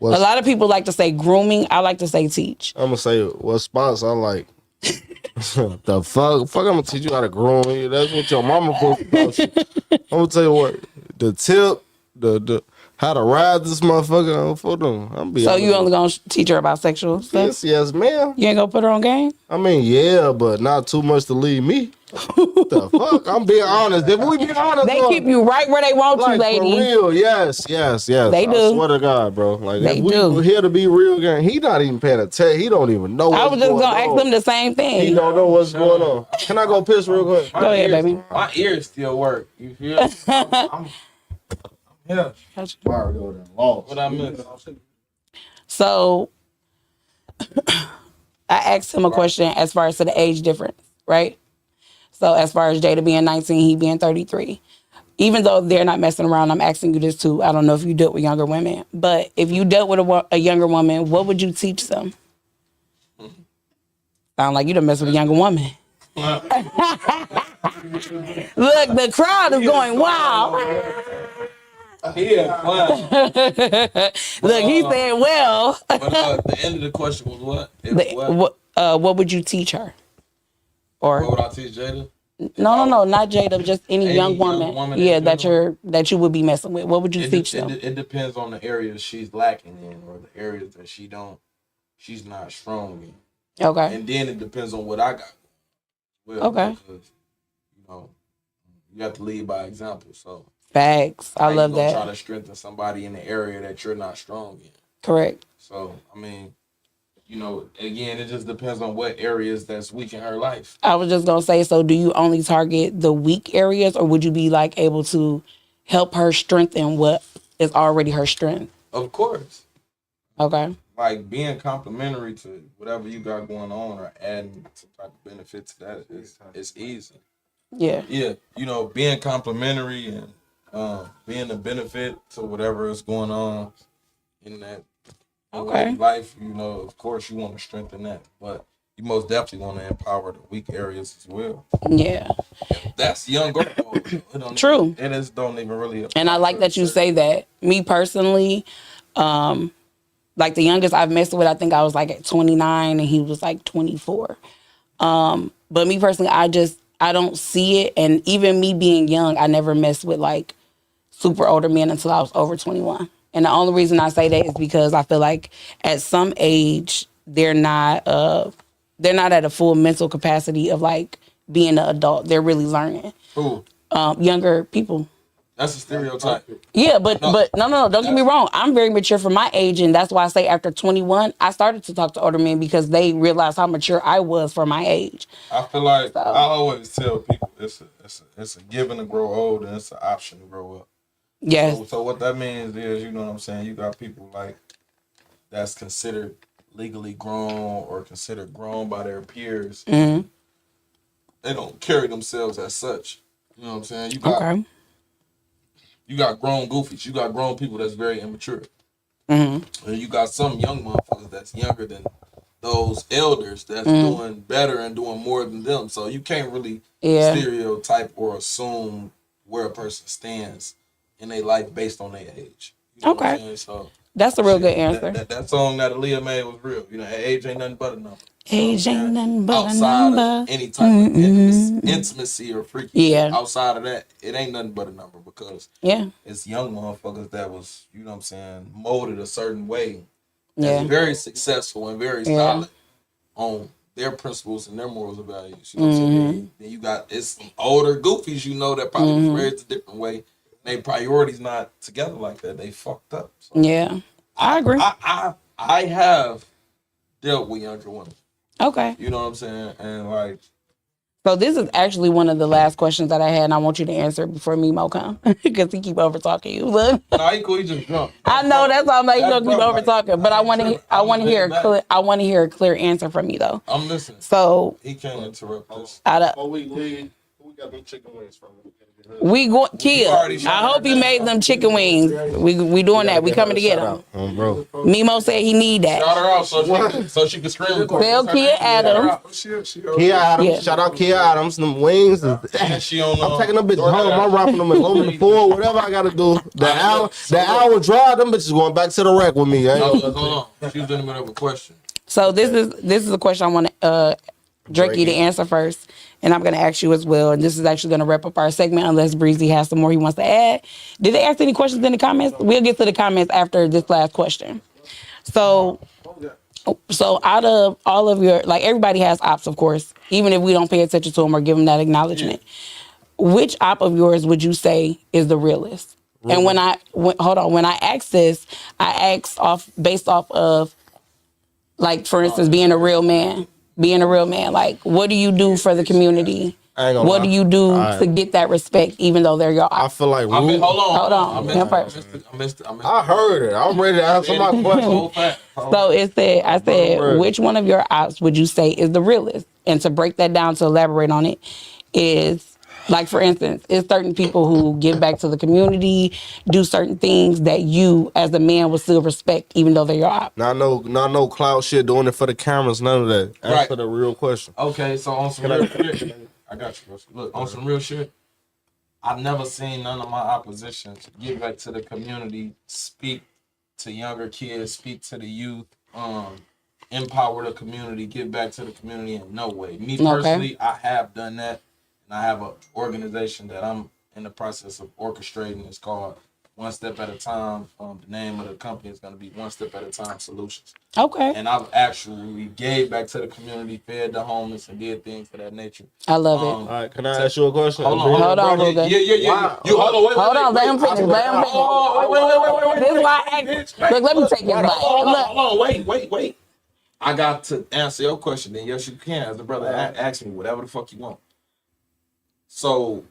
A lot of people like to say grooming. I like to say teach. I'm gonna say what spots I like. The fuck, I'm gonna teach you how to groom. That's what your mama supposed to do. I'm gonna tell you what, the tip, the how to ride this motherfucker for them. So you only gonna teach her about sexual stuff? Yes, ma'am. You ain't gonna put her on game? I mean, yeah, but not too much to leave me. What the fuck? I'm being honest. If we be honest, they keep you right where they want you, lady. For real, yes. They do. I swear to God, bro. Like, if we here to be real, gang, he not even paying attention. He don't even know what's going on. I was just gonna ask him the same thing. He don't know what's going on. Can I go piss real quick? Go ahead, baby. My ears still work. You feel? Yeah. What I missed? So I asked him a question as far as to the age difference, right? So as far as Jada being 19, he being 33. Even though they're not messing around, I'm asking you this too. I don't know if you dealt with younger women, but if you dealt with a younger woman, what would you teach them? Sound like you done mess with a younger woman. Look, the crowd is going wild. Yeah, Look, he said, well. But the end of the question was what? What would you teach her? Or what would I teach Jada? No, not Jada, just any young woman that you would be messing with. What would you teach them? It depends on the areas she's lacking in, or the areas that she's not strong in. Okay. And then it depends on what I got. Well, okay. Because, you have to lead by example. So facts. I love that. Try to strengthen somebody in the area that you're not strong in. Correct. So I mean, again, it just depends on what areas that's weak in her life. I was just gonna say, so do you only target the weak areas, or would you be like able to help her strengthen what is already her strength? Of course. Okay. Like being complimentary to whatever you got going on, or adding some type of benefit to that is easy. Yeah. Yeah. Being complimentary and being a benefit to whatever is going on in that life, of course you want to strengthen that, but you most definitely want to empower the weak areas as well. Yeah. That's young girl. True. It is don't even really. And I like that you say that. Me personally, like the youngest I've messed with, I think I was like at 29 and he was like 24. But me personally, I don't see it. And even me being young, I never messed with like super older men until I was over 21. And the only reason I say that is because I feel like at some age, they're not at a full mental capacity of like being an adult. They're really learning. Who? Younger people. That's a stereotype. Yeah, but no, don't get me wrong. I'm very mature for my age, and that's why I say after 21, I started to talk to older men because they realized how mature I was for my age. I feel like I always tell people it's a given to grow old and it's an option to grow up. Yes. So what that means is, you know what I'm saying, you got people like that's considered legally grown or considered grown by their peers. Mm-hmm. They don't carry themselves as such. You know what I'm saying? You got grown goofies. You got grown people that's very immature. Mm-hmm. And you got some young motherfuckers that's younger than those elders that's doing better and doing more than them. So you can't really stereotype or assume where a person stands in their life based on their age. You know what I'm saying? So that's a real good answer. That song that Aaliyah made was real. Age ain't nothing but a number. Age ain't nothing but outside a number. Of any type of intimacy or freaky shit, outside of that, it ain't nothing but a number because it's young motherfuckers that was, you know what I'm saying, molded a certain way. That's very successful and very solid on their principles and their morals and values. You know what I'm saying? Then you got some older goofies, you know, that probably was raised a different way. Their priorities not together like that. They fucked up. So I agree. I have dealt with younger women. Okay. You know what I'm saying? And like, so this is actually one of the last questions that I had, and I want you to answer before Memo come because he keep over talking you. But nah, he cool. He just drunk. I know that's why I'm like, you gonna keep over talking. But I want to hear a clear answer from you though. I'm listening. So he can't interrupt us. Before we leave, who got them chicken wings from? We go Kia. I hope he made them chicken wings. We doing that. We coming to get them. Bro. Memo said he need that. Shout her out so she can scream. Tell Kia Adams. Kia Adams. Shout out Kia Adams. Them wings. I'm taking them bitches home. I'm wrapping them in aluminum foil. Whatever I gotta do. The hour drive. Them bitches going back to the wreck with me. Hold on. She was in the middle of a question. So this is a question I want Drakey to answer first. And I'm going to ask you as well. And this is actually going to wrap up our segment unless Breezy has some more he wants to add. Did they ask any questions in the comments? We'll get to the comments after this last question. So out of all of your, like everybody has ops, of course, even if we don't pay attention to them or give them that acknowledgement. Which op of yours would you say is the realest? Really? And when I ask this, I ask based off of, like, for instance, being a real man. Like, what do you do for the community? What do you do to get that respect, even though they're your op? I feel like hold on. I heard it. I'm ready to answer my question. So I said, which one of your ops would you say is the realest? And to break that down, to elaborate on it, is like, for instance, it's certain people who give back to the community, do certain things that you, as a man, will still respect, even though they're your op. Not no cloud shit, doing it for the cameras, none of that. Answer the real question. Okay, so on some real shit, I got you. Look, on some real shit, I've never seen none of my oppositions give back to the community, speak to younger kids, speak to the youth, empower the community, give back to the community in no way. Me personally, I have done that. I have an organization that I'm in the process of orchestrating. It's called One Step at a Time. The name of the company is going to be One Step at a Time Solutions. Okay. And I've actually gave back to the community, fed the homeless, and did things of that nature. I love it. All right, can I ask you a question? Hold on. Yeah. Wow. Hold on, let him finish. Wait. This is why I asked. Look, let me take his mic. Hold on, wait. I got to answer your question. Then yes, you can. As the brother asked me whatever the fuck you want. So,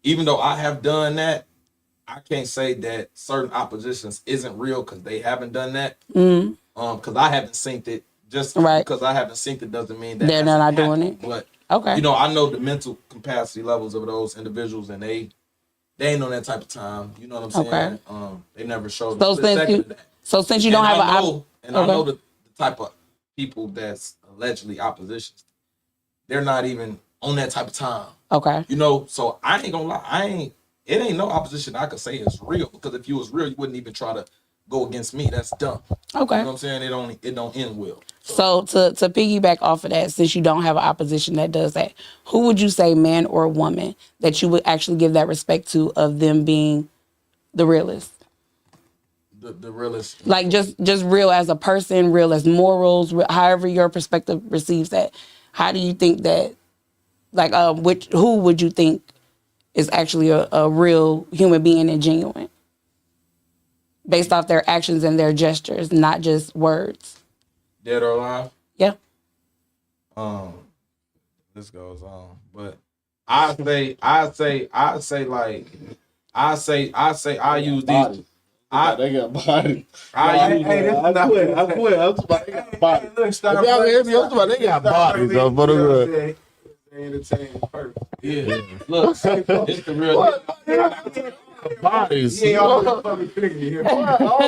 even though I have done that, I can't say that certain oppositions isn't real because they haven't done that. Because I haven't synced it. Just because I haven't synced it doesn't mean that they're not doing it. But you know, I know the mental capacity levels of those individuals, and they ain't on that type of time. You know what I'm saying? They never showed. So since you don't have I know the type of people that's allegedly oppositions, they're not even on that type of time. Okay. You know, so I ain't gonna lie. It ain't no opposition I could say is real, because if you was real, you wouldn't even try to go against me. That's dumb. Okay. You know what I'm saying? It don't end well. So to piggyback off of that, since you don't have an opposition that does that, who would you say, man or woman, that you would actually give that respect to of them being the realest? The realest. Like just real as a person, real as morals, however your perspective receives that. How do you think that? Like, who would you think is actually a real human being and genuine? Based off their actions and their gestures, not just words. Dead or alive? Yeah. This goes on. But I use these. They got bodies. They got bodies. Entertaining first. Yeah. Look, it's the real bodies. I don't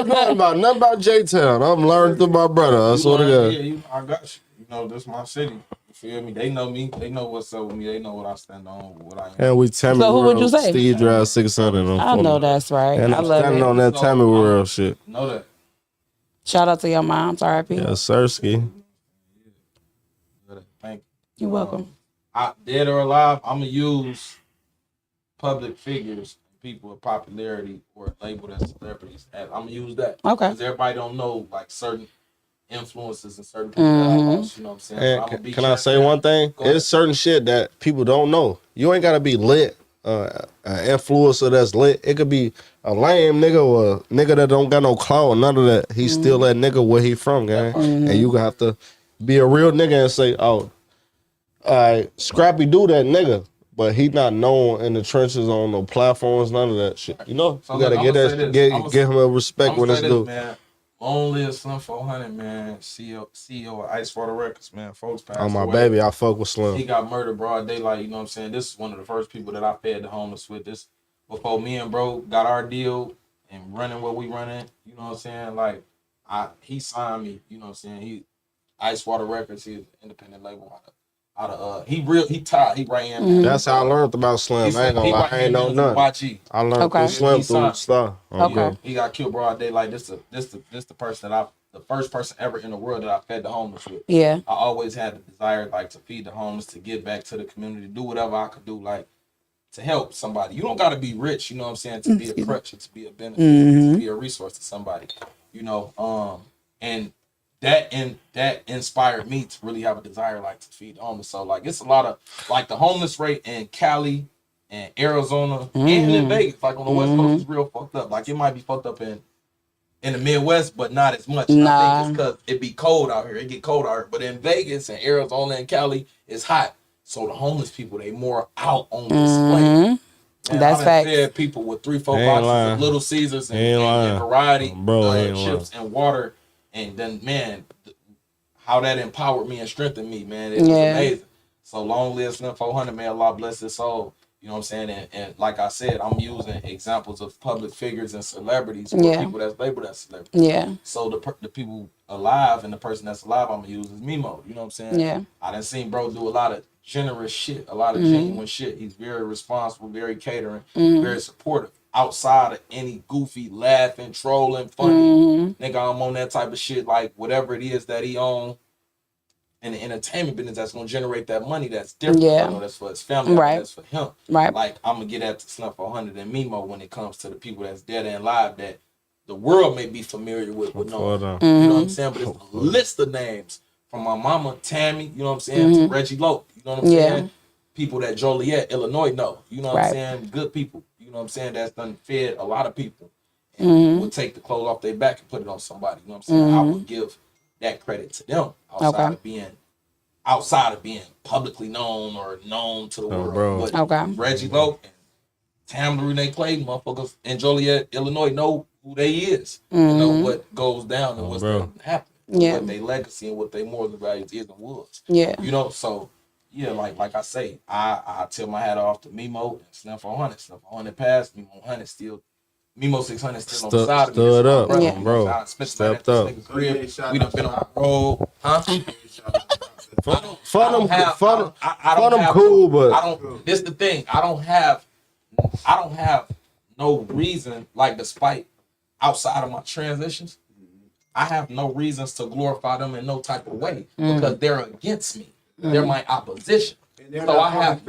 know about nothing about J-Town. I'm learning through my brother. I swear to God. Yeah, I got you. You know, this is my city. You feel me? They know me. They know what's up with me. They know what I stand on, what I am. And we Tammy So who would you say? Steve Drive 600. I know that's right. And I'm standing on that Tammy World shit. Know that. Shout out to your moms, R.I.P. Yeah, Sirski. You're welcome. Dead or alive, I'm gonna use public figures, people of popularity or labeled as celebrities. I'm gonna use that. Okay. Because everybody don't know like certain influences and certain people that I lost. You know what I'm saying? And can I say one thing? There's certain shit that people don't know. You ain't gotta be lit, an influencer that's lit. It could be a lame nigga or a nigga that don't got no clout, none of that. He's still that nigga where he from, gang. And you gonna have to be a real nigga and say, oh, Scrappy do that nigga, but he not known in the trenches on no platforms, none of that shit. You know, so you gotta get him a respect when it's due. Long live Slim 400, man. CEO of Ice Water Records, man. Folks passed away. Oh, my baby, I fuck with Slim. He got murdered broad daylight, you know what I'm saying? This is one of the first people that I fed the homeless with. This before me and bro got our deal and running what we running, you know what I'm saying? Like, he signed me, you know what I'm saying? Ice Water Records, he's an independent label he right in. That's how I learned about Slim. I ain't gonna lie, I ain't know nothing. I learned through Slim through stuff. Okay. He got killed broad daylight. This the person that the first person ever in the world that I fed the homeless with. Yeah. I always had the desire like to feed the homeless, to give back to the community, do whatever I could do, like to help somebody. You don't gotta be rich, you know what I'm saying, to be a crutch, to be a benefit, to be a resource to somebody. You know, and that inspired me to really have a desire like to feed the homeless. So like it's a lot of like the homeless rate in Cali and Arizona and in Vegas, like on the West Coast, is real fucked up. Like it might be fucked up in the Midwest, but not as much. And I think it's because it be cold out here. It get cold out here. But in Vegas and Arizona and Cali, it's hot. So the homeless people, they more out on display. Man, that's facts. Fed people with 3-4 boxes of Little Caesars and variety chips and water. And then, man, how that empowered me and strengthened me, man, it was amazing. So long live Slim 400, man. Allah bless his soul. You know what I'm saying? And like I said, I'm using examples of public figures and celebrities or people that's labeled as celebrities. Yeah. So the people alive and the person that's alive I'm going to use is Memo. You know what I'm saying? Yeah. I done seen bro do a lot of generous shit, a lot of genuine shit. He's very responsible, very catering, very supportive. Outside of any goofy, laughing, trolling, funny. Nigga, I'm on that type of shit, like whatever it is that he on in the entertainment business that's gonna generate that money that's different. I know that's for his family, that's for him. Right. Like I'm gonna get at the Slim 400 and Memo when it comes to the people that's dead and alive that the world may be familiar with knowing. You know what I'm saying? But it's a list of names from my mama, Tammy, you know what I'm saying, to Reggie Lope, you know what I'm saying? People that Joliet, Illinois know, you know what I'm saying? Good people. You know what I'm saying? That's done fed a lot of people. And would take the clothes off their back and put it on somebody. You know what I'm saying? I would give that credit to them outside of being publicly known or known to the world. But Reggie Lope and Tam Renee Clay, motherfuckers in Joliet, Illinois know who they is. You know what goes down and what's going to happen. What their legacy and what their moral values is and was. Yeah. You know, so yeah, like I say, I tell my hat off to Memo and Slim 400. Slim 400 passed, Memo 100 still, Memo 600 still on the side of me. Stood up, bro. Stepped up. We done been on the road, huh? Fun them cool, but this the thing. I don't have no reason, like despite outside of my transitions, I have no reasons to glorify them in no type of way because they're against me. They're my opposition. So I have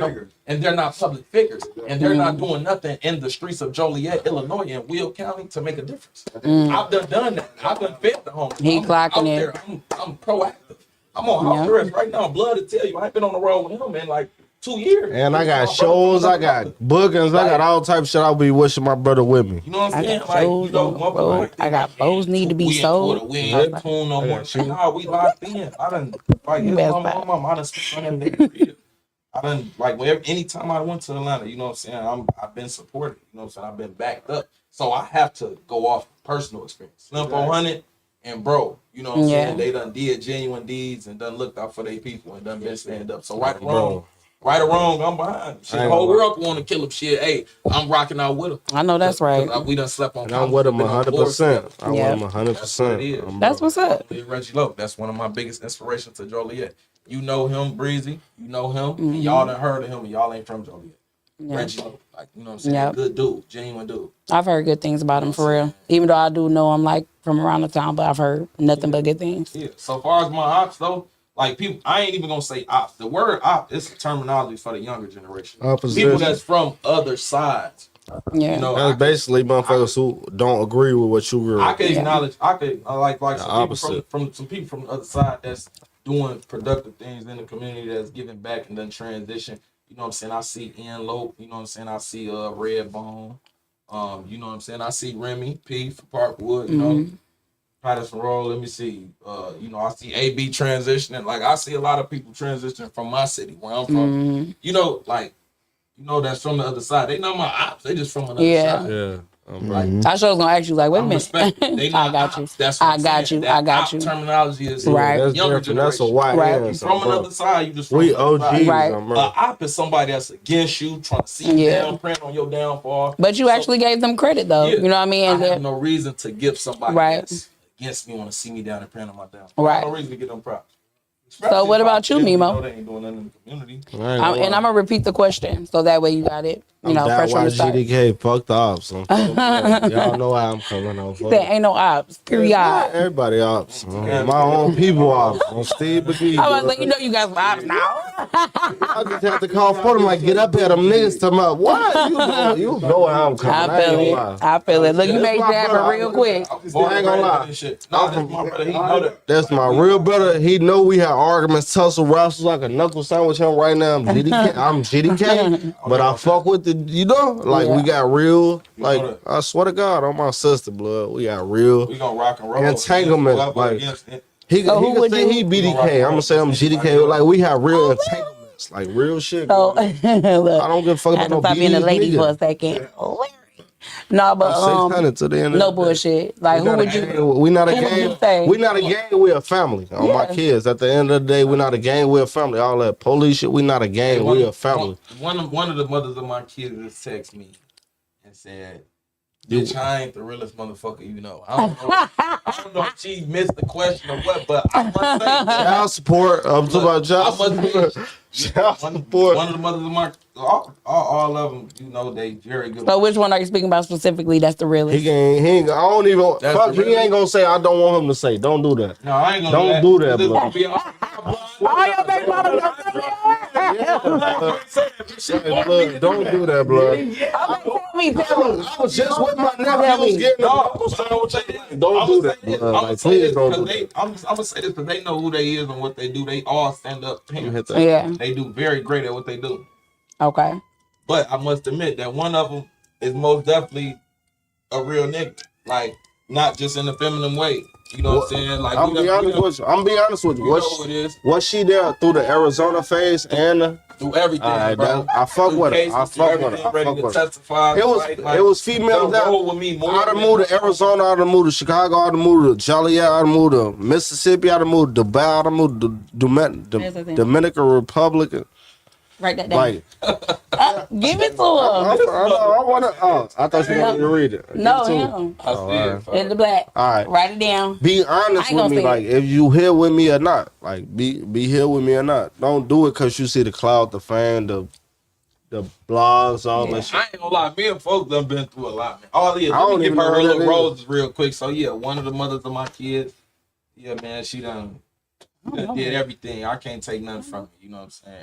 and they're not public figures, and they're not doing nothing in the streets of Joliet, Illinois, and Will County to make a difference. I've done that. I've done fed the homeless. I'm out there. I'm proactive. I'm on house arrest right now. Blood to tell you, I ain't been on the road with him in like 2 years. And I got shows, I got bookings, I got all type of shit. I'll be wishing my brother with me. You know what I'm saying? Like, you know, I got bows need to be sold. We ain't tune no more. Nah, we locked in. I done like my mom. I done spent on that day. I done like anytime I went to Atlanta, you know what I'm saying? I've been supported. You know what I'm saying? I've been backed up. So I have to go off personal experience. Slim 400 and bro, you know what I'm saying? They done did genuine deeds and done looked out for their people and done been stand up. So right or wrong, I'm behind. Shit, the whole world want to kill him. Shit, hey, I'm rocking out with him. I know that's right. We done slept on. I'm with him 100%. I'm with him 100%. That's what's up. Reggie Lope. That's one of my biggest inspirations to Joliet. You know him, Breezy. You know him. And y'all done heard of him, and y'all ain't from Joliet. Reggie Lope, like, you know what I'm saying? Good dude, genuine dude. I've heard good things about him for real. Even though I do know him like from around the town, but I've heard nothing but good things. Yeah. So far as my ops though, like people, I ain't even gonna say op. The word op is a terminology for the younger generation. Opposition. People that's from other sides. Yeah, you know, that's basically motherfuckers who don't agree with what you agree. I can acknowledge. I like some opposite. people from some people from the other side that's doing productive things in the community, that's giving back and then transition. You know what I'm saying? I see Ian Lope. You know what I'm saying? I see Redbone. You know what I'm saying? I see Remy P for Parkwood. You know. Patterson Road, let me see. You know, I see AB transitioning. Like, I see a lot of people transitioning from my city, where I'm from. You know, like, that's from the other side. They not my ops. They just from another side. Yeah. Like, I sure was gonna ask you, like, wait a minute. They not I got you. ops. That's what I got you. Terminology is right. That's younger different. That's a generation. white Right. You from another side, you just from we another OGs. side. Right. Op is somebody that's against you, trying to see you down, praying on your downfall. But you actually gave them credit, though. You know what I mean? I have no reason to give somebody that's against me want to see me down and praying on my downfall. Right. No reason to give them props. So what about you, Memo? They ain't doing nothing in the community. And I'm gonna repeat the question, so that way you got it. You know, fresh from the start. GDK fucked ops. Y'all know how I'm coming on. There ain't no ops. Period. Everybody ops. My own people ops. On Steve McGee. I was like, you know, you got some ops now. I just have to call for them, like, get up here. Them niggas talking about what? You know how I'm coming. I feel it. Look, you made that happen real quick. I ain't gonna lie. That's my real brother. He know we had arguments, tussle, wrestles like a knuckle sandwich. Him right now. I'm GDK, but I fuck with the, like we got real. Like I swear to God, on my sister blood, we got real. We gonna rock and roll. Entanglement. Like he can say he BDK. I'm gonna say I'm GDK. Like we have real entanglements, like real shit. So, look, I don't give a fuck about no stop being a lady for a second. No, but 600 to the end. No bullshit. Like who would you? We not a gang. We not a gang. We a family. On my kids. At the end of the day, we not a gang. We a family. All that police shit. We not a gang. We a family. One of the mothers of my kids just texted me and said, "Bitch, I ain't the realest motherfucker you know." I don't know if she missed the question or what, but I must say, child support. I'm talking about child support. Child support. One of the mothers of my all of them, they very good. So which one are you speaking about specifically? That's the realest. He ain't. I don't even. Fuck. He ain't gonna say. I don't want him to say. Don't do that. No, I ain't gonna. Don't do that, bro. Don't do that, blood. I was just with my nephew. Don't do that. Please don't do that. I'm gonna say this because they know who they is and what they do. They all stand up parents. Yeah. They do very great at what they do. Okay. But I must admit that one of them is most definitely a real nigga. Like, not just in a feminine way. You know what I'm saying? Like, I'm be honest with you. Was she there through the Arizona phase and through everything, bro? I fuck with her. I fuck with her. It was females that I done moved to Arizona, I done moved to Chicago, I done moved to Joliet, I done moved to Mississippi, I done moved to Dubai, I done moved to Dominican Republic. Write that down. Give it to him. I thought you wanted to read it. No. I see it. In the black. All right. Write it down. Be honest with me, like if you here with me or not. Like be here with me or not. Don't do it because you see the cloud, the fan, the blogs, all that shit. I ain't gonna lie, me and folks done been through a lot, man. Let me give her little roses real quick. So yeah, one of the mothers of my kids, yeah, man, she done did everything. I can't take nothing from her. You know what I'm saying?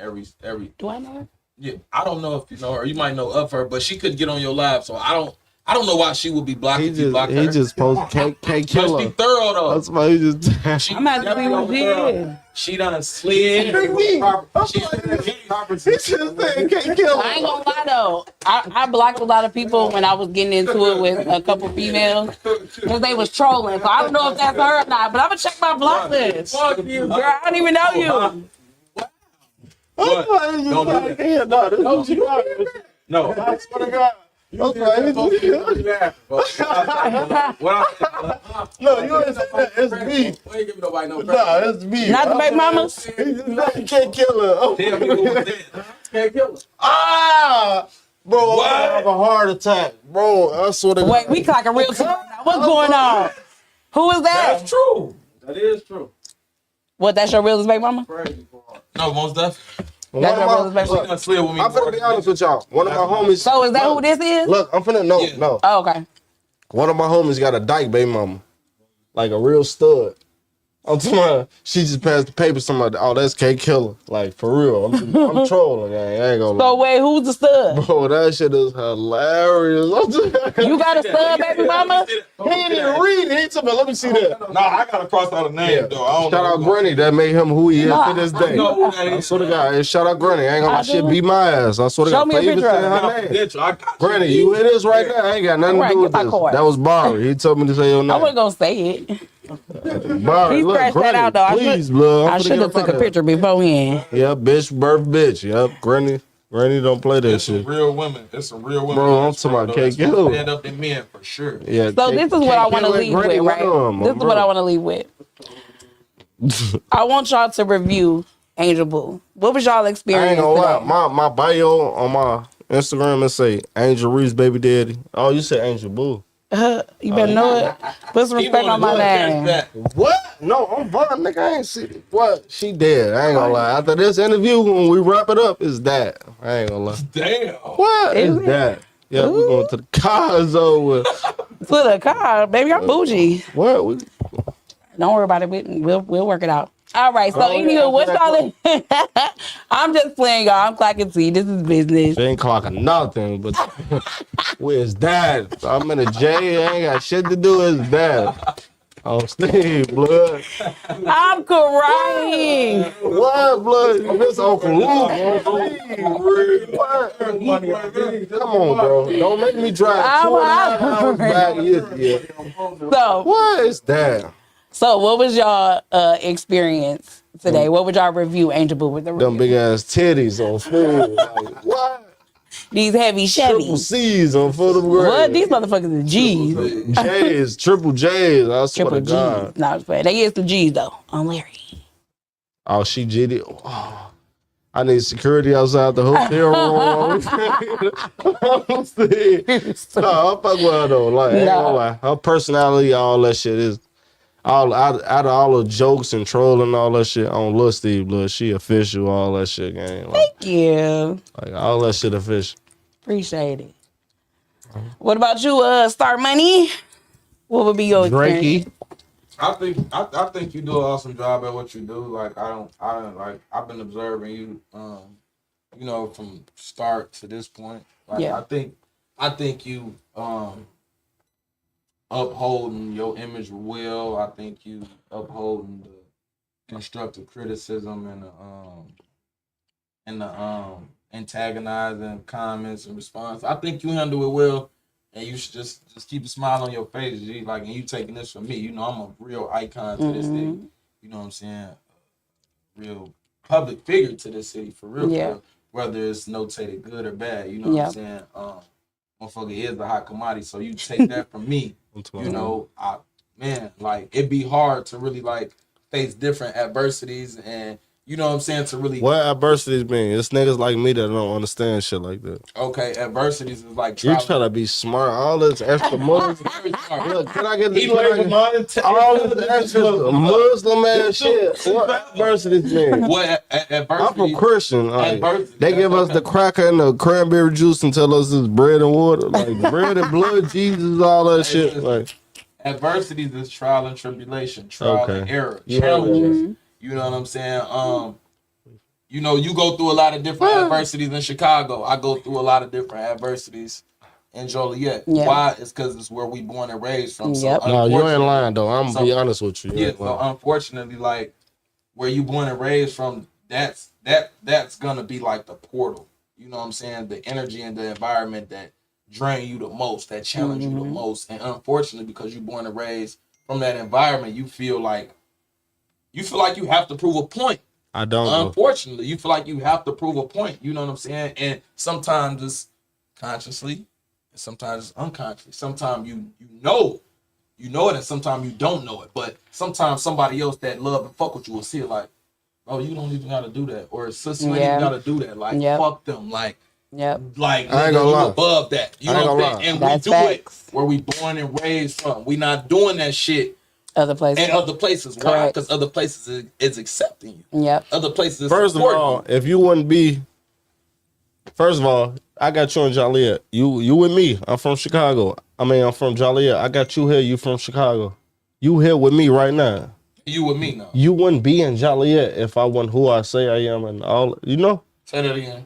Every. Do I know her? Yeah, I don't know if you know her. You might know of her, but she couldn't get on your live, so I don't know why she would be blocked. He just post can't kill her. Must be thorough though. That's why he just. I'm not doing what she did. She done slid. He just said can't kill her. I ain't gonna lie though. I blocked a lot of people when I was getting into it with a couple females because they was trolling. So I don't know if that's her or not, but I'm gonna check my block list. Fuck you, girl. I don't even know you. Don't do that. No, I swear to God. No, you ain't saying that. It's me. Why you giving nobody no credit? No, it's me. Not the baby mamas? You can't kill her. Tell me who was that. Can't kill her. Bro, I have a heart attack. Bro, I swear to God. Wait, we clocking real time now. What's going on? Who is that? That's true. That is true. What, that's your realest baby mama? No, most definitely. That's your realest baby mama? I'm finna be honest with y'all. One of my homies. So is that who this is? Look, I'm finna, no. Oh, okay. One of my homies got a dyke baby mama. Like a real stud. I'm talking she just passed the paper. Somebody, oh, that's K Killer. Like, for real. I'm trolling. I ain't gonna So, wait, who's the stud? Bro, that shit is hilarious. You got a stud, baby mama? He didn't read it. He told me, let me see that. No, I gotta cross out a name, though. I don't shout out Granny. That made him who he is to this day. I swear to God. Hey, shout out Granny. I ain't gonna shit beat my ass. I swear to God. Show me a picture of her. Granny, you hear this right now? I ain't got nothing to do with this. That was Barry. He told me to say your name. I wasn't gonna say it. Barry, he scratched that out though. Please, blood. I should have took a picture beforehand. Yep, bitch, birth bitch. Yep, Granny don't play that shit. It's real women. It's some real women. Bro, I'm talking about K Killer. Stand up than men for sure. Yeah. So this is what I want to leave with, right? This is what I want to leave with. I want y'all to review Angel Boo. What was y'all experience? I ain't gonna lie. My bio on my Instagram and say Angel Reese baby daddy. Oh, you said Angel Boo. You better know it. Put some respect on my name. What? No, I'm fine, nigga. I ain't see it. What? She dead. I ain't gonna lie. After this interview, when we wrap it up, it's that. I ain't gonna lie. Damn. What? It's that. Yeah, we going to the car zone. To the car, baby. I'm bougie. What? Don't worry about it. We'll work it out. All right. So anywho, what y'all? I'm just playing, y'all. I'm clocking T. This is business. She ain't clocking nothing, but where's that? I'm in a J. I ain't got shit to do. It's that. Oh, Steve, blood. I'm crying. What, blood? This Uncle Luke. What? Come on, bro. Don't make me drive 2.5 hours back. Yeah. So what is that? So what was y'all experience today? What would y'all review Angel Boo with the them big ass titties on food? Like, what? These heavy Chevys. Triple C's on foot of grade. What? These motherfuckers are G's. J's, triple J's. I swear to God. No, it's bad. They is some G's though. On Larry. Oh, she did it. Oh, I need security outside the hotel room. No, I'm fuck with her though. Like, ain't gonna lie. Her personality, all that shit is. Out of all the jokes and trolling and all that shit on Lil Steve Blood, she official, all that shit, gang. Like, thank you. Like all that shit official. Appreciate it. What about you, Star Money? What would be your experience? Drakey? I think you do an awesome job at what you do. Like I don't like I've been observing you you know, from start to this point. Like yeah. I think you upholding your image well. I think you upholding the constructive criticism and the antagonizing comments and response. I think you handle it well, and you should just keep a smile on your face, G. Like, and you taking this from me. You know, I'm a real icon to this city. You know what I'm saying? Real public figure to this city, for real. Yeah. For real. Whether it's notated good or bad, you know what I'm saying? Motherfucker is a hot commodity, so you take that from me. You know, like it'd be hard to really like face different adversities and you know what I'm saying to really. What adversities mean? It's niggas like me that don't understand shit like that. Okay, adversities is like you try to be smart. All this extra Muslim. Look, can I get all this extra Muslim ass shit? What adversities mean? What adversities? I'm from Christian. Like, they give us the cracker and the cranberry juice and tell us it's bread and water, like bread and blood, Jesus, all that shit. Like adversities is trial and tribulation, trial and error, challenges. You know what I'm saying? You know, you go through a lot of different adversities in Chicago. I go through a lot of different adversities in Joliet. Yeah. Why? It's because it's where we born and raised from. Yep. So no, you ain't lying though. I'm gonna be honest with you. Yeah. So unfortunately, like where you born and raised from, that's gonna be like the portal. You know what I'm saying? The energy and the environment that drain you the most, that challenge you the most. And unfortunately, because you're born and raised from that environment, you feel like you have to prove a point. I don't. Unfortunately, you feel like you have to prove a point. You know what I'm saying? And sometimes it's consciously, and sometimes it's unconsciously. Sometimes you know it, and sometimes you don't know it. But sometimes somebody else that love and fuck with you will see it like, oh, you don't even gotta do that, or sister, you ain't gotta do that. Like fuck them. Like like I ain't gonna lie. Above that. You know what I'm saying? And that's we do facts. it where we born and raised from. We not doing that shit. Other places. And other places. Correct. Why? Because other places is accepting you. Yep. Other places is First of all, if you wouldn't be... First of all, I got you in Joliet. You with me. I'm from Chicago. I'm from Joliet. I got you here. You from Chicago. You here with me right now. You with me now. You wouldn't be in Joliet if I wasn't who I say I am and all. You know. Say that again.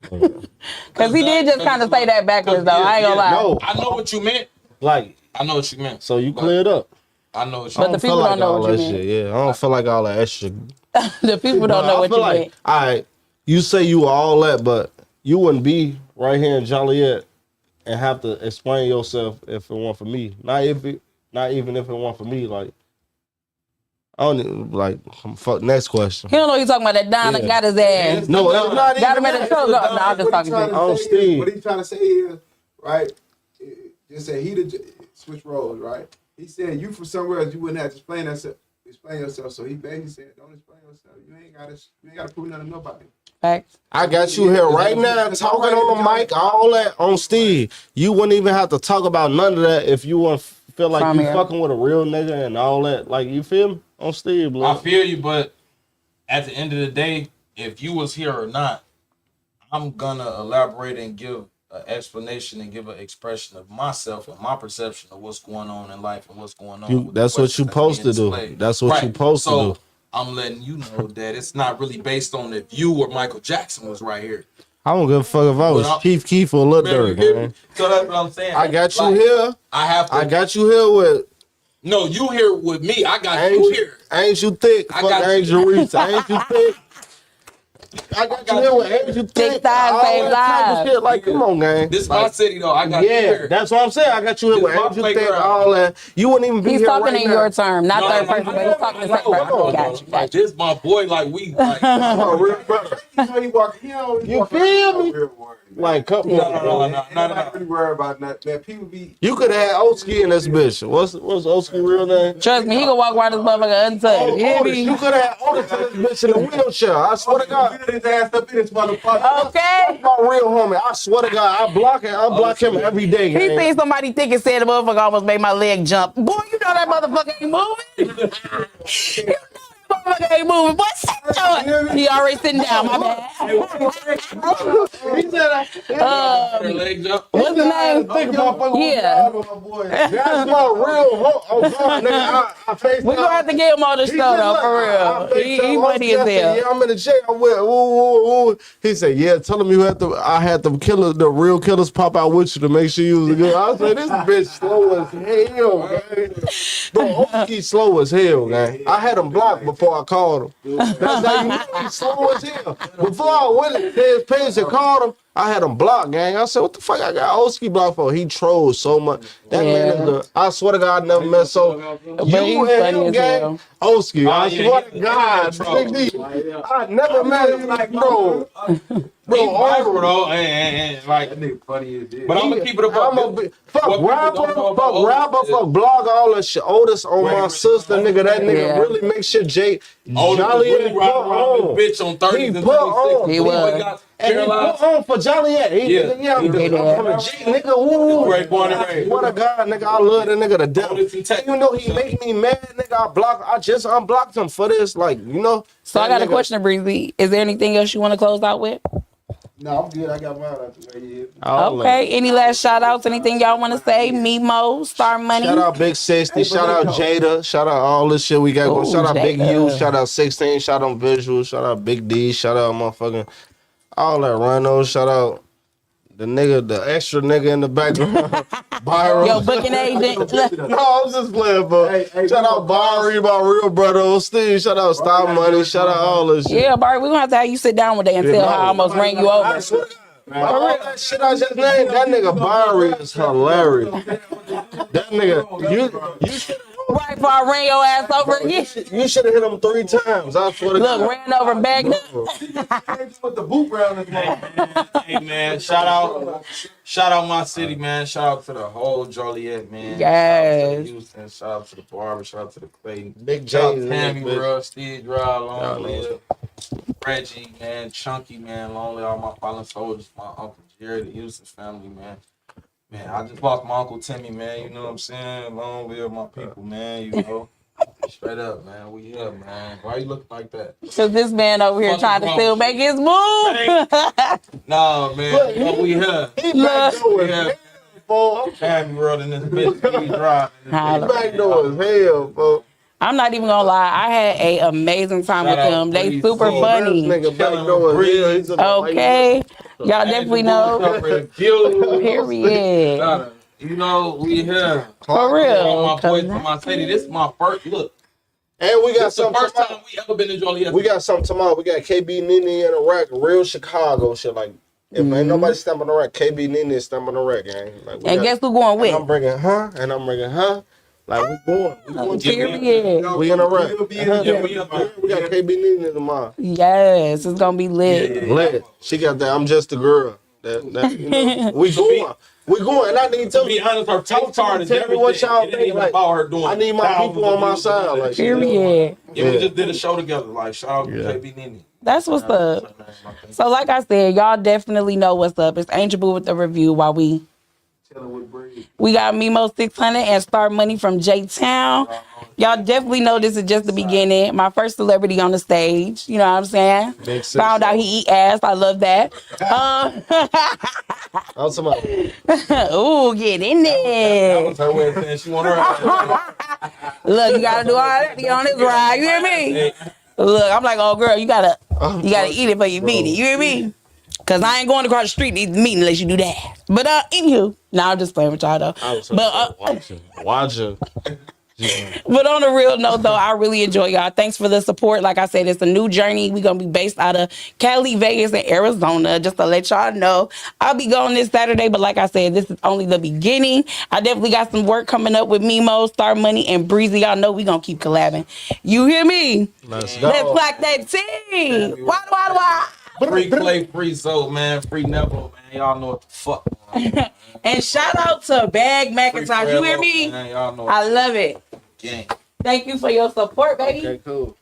Because he did just kind of say that backwards, though. I ain't gonna lie. No, I know what you meant. Like, I know what you meant. So you cleared up. I know what you meant. But the people don't know what you meant. Yeah, I don't feel like all that extra. The people don't know what you meant. All right, you say you all that, but you wouldn't be right here in Joliet and have to explain yourself if it weren't for me. Not even if it weren't for me. Like, I don't even, like, fuck, next question. He don't know you talking about that Donna got his ass. No, it's not got him in the truck. No, I'm just talking to you. Steve. What he trying to say is, right, just say he switch roles, right? He said you from somewhere else, you wouldn't have to explain yourself. So he basically said, don't explain yourself. You ain't gotta prove nothing to nobody. Facts. I got you here right now talking on the mic, all that on Steve. You wouldn't even have to talk about none of that if you wouldn't feel like you fucking with a real nigga and all that. Like, you feel me? On Steve, bro. I feel you, but at the end of the day, if you was here or not, I'm gonna elaborate and give an explanation and give an expression of myself and my perception of what's going on in life and what's going on. That's what you're supposed to do. That's what you're supposed to do. I'm letting you know that it's not really based on if you or Michael Jackson was right here. I don't give a fuck if I was Chief Keef or Lil Durk, man. So that's what I'm saying. I got you here. I got you here with. No, you here with me. I got you here. Ain't you thick? I got Angel Reese. Ain't you thick? I got you here with Angel thick. Same live. Like, come on, gang. This is my city, though. I got you here. That's what I'm saying. I got you here with Angel thick. All that. You wouldn't even be here. He's talking in your term, not third person, but he's talking in second person. Like, this is my boy. Like, we. Like, real brother. You feel me? Like, come on. No. Not really worried about that. People be. You could have Oski in this bitch. What's Oski real name? Trust me, he can walk around this motherfucker untouched. You could have Otis in this bitch in a wheelchair. I swear to God. His ass up in this motherfucker. Okay. That's my real homie. I swear to God, I block him every day. He seen somebody thick and said the motherfucker almost made my leg jump. Boy, you know that motherfucker ain't moving. You know that motherfucker ain't moving. Boy, sit down. He already sitting down. My bad. He said, what's the name? Yeah. That's my real homie. We gonna have to get him on the show though, for real. He funny as hell. Yeah, I'm in the jail. I went, ooh. He said, yeah, tell him I had the real killers pop out with you to make sure you was good. I said, this bitch slow as hell, man. Bro, Oski slow as hell, man. I had him blocked before I called him. That's how you know he's slow as hell. Before I went to his page and called him, I had him blocked, gang. I said, what the fuck I got Oski blocked for? He trolls so much. That man is I swear to God, I never met so. You and him, gang. Oski, I swear to God. I never met him like, bro. Bro, and like, that nigga funny as hell. But I'm gonna keep it up. Fuck rapper, fuck blog, all that shit. Otis on my sister, nigga. That nigga really makes shit Joliet put on. Bitch on 30s he put on. He was. And he put on for Joliet. I'm from a J, nigga. Ooh. Right, born and raised. What a God, nigga. I love that nigga to death. Even though he make me mad, nigga, I just unblocked him for this. Like, you know. So I got a question, Breezy. Is there anything else you want to close out with? No, I'm good. I got mine out the way. Okay. Any last shout outs? Anything y'all want to say? Memo, Star Money. Shout out Big 60. Shout out Jada. Shout out all this shit we got going. Shout out Big U. Shout out 16. Shout out Visual. Shout out Big D. Shout out motherfucking all that Rhino. Shout out the extra nigga in the background. Byron. Yo, booking agent. No, I'm just playing, bro. Shout out Barry, my real brother, Steve. Shout out Star Money. Shout out all this shit. Yeah, Barry, we're going to have to have you sit down one day and tell how I almost ran you over. All that shit I just named, that nigga Barry is hilarious. That nigga, you right before I ran your ass over again. You should have hit him 3 times. I swear to God. Look, ran over, bagged up. With the boot round this morning. Hey man, shout out my city, man. Shout out to the whole Joliet, man. Yes. Shout out to Houston. Shout out to the Barber. Shout out to the Clayton. Big Shout out J, to Tammy, bro. Steve Dry, Long Live. Reggie, man. Chunky, man. Long Live all my fallen soldiers. My Uncle Jerry, the Houston family, man. Man, I just lost my Uncle Timmy, man. You know what I'm saying? Long live my people, man. You know, straight up, man. We here, man. Why you looking like that? Because this man over here trying to still make his move. Nah, man. No, we here. He back door Yeah. hell, Tammy world in this bitch. He driving. He back door as hell, bro. I'm not even gonna lie. I had an amazing time with them. They super funny. Okay. Y'all definitely know. Period. You know, we here. For real. My boy from my city. This is my first look. And we got some first time we ever been in Joliet. We got something tomorrow. We got KB Nene in the rack, real Chicago shit. Like, if ain't nobody stamping the rack, KB Nene is stamping the rack, gang. Like, and guess who going with? I'm bringing her, and I'm bringing her. Like, we going. Period. We in the rack. We got KB Nene tomorrow. Yes, it's gonna be lit. Lit. She got that. I'm just a girl. That you know, we going. We going, and I need to be honest. Her toe card is everything. What y'all think? Like, about her doing. I need my people on my side. Like, period. Yeah, we just did a show together. Like, shout out to KB Nene. That's what's up. So, like I said, y'all definitely know what's up. It's Angel Boo with the review while we got Memo 600 and Star Money from J-Town. Y'all definitely know this is just the beginning. My first celebrity on the stage. You know what I'm saying? Found out he eat ass. I love that. Ooh, get in there. That was her way of saying she want her ass. Look, you gotta do all that to get on this ride. You hear me? Look, I'm like, oh girl, you gotta eat it for you beat it. You hear me? Cause I ain't going across the street to eat the meat unless you do that. But anywho, I'm just playing with y'all though. But watching. But on a real note, though, I really enjoy y'all. Thanks for the support. Like I said, it's a new journey. We're going to be based out of Cali, Vegas, and Arizona, just to let y'all know. I'll be going this Saturday, but like I said, this is only the beginning. I definitely got some work coming up with Memo, Star Money, and Breezy. Y'all know we're going to keep collabing. You hear me? Let's go. Let's clack that team. Why? Free Clay, free Soap, man. Free Neville, man. Y'all know what the fuck. And shout out to Bag McIntosh. You hear me? Man, y'all know I love it. Gang. Thank you for your support, baby. Okay, cool.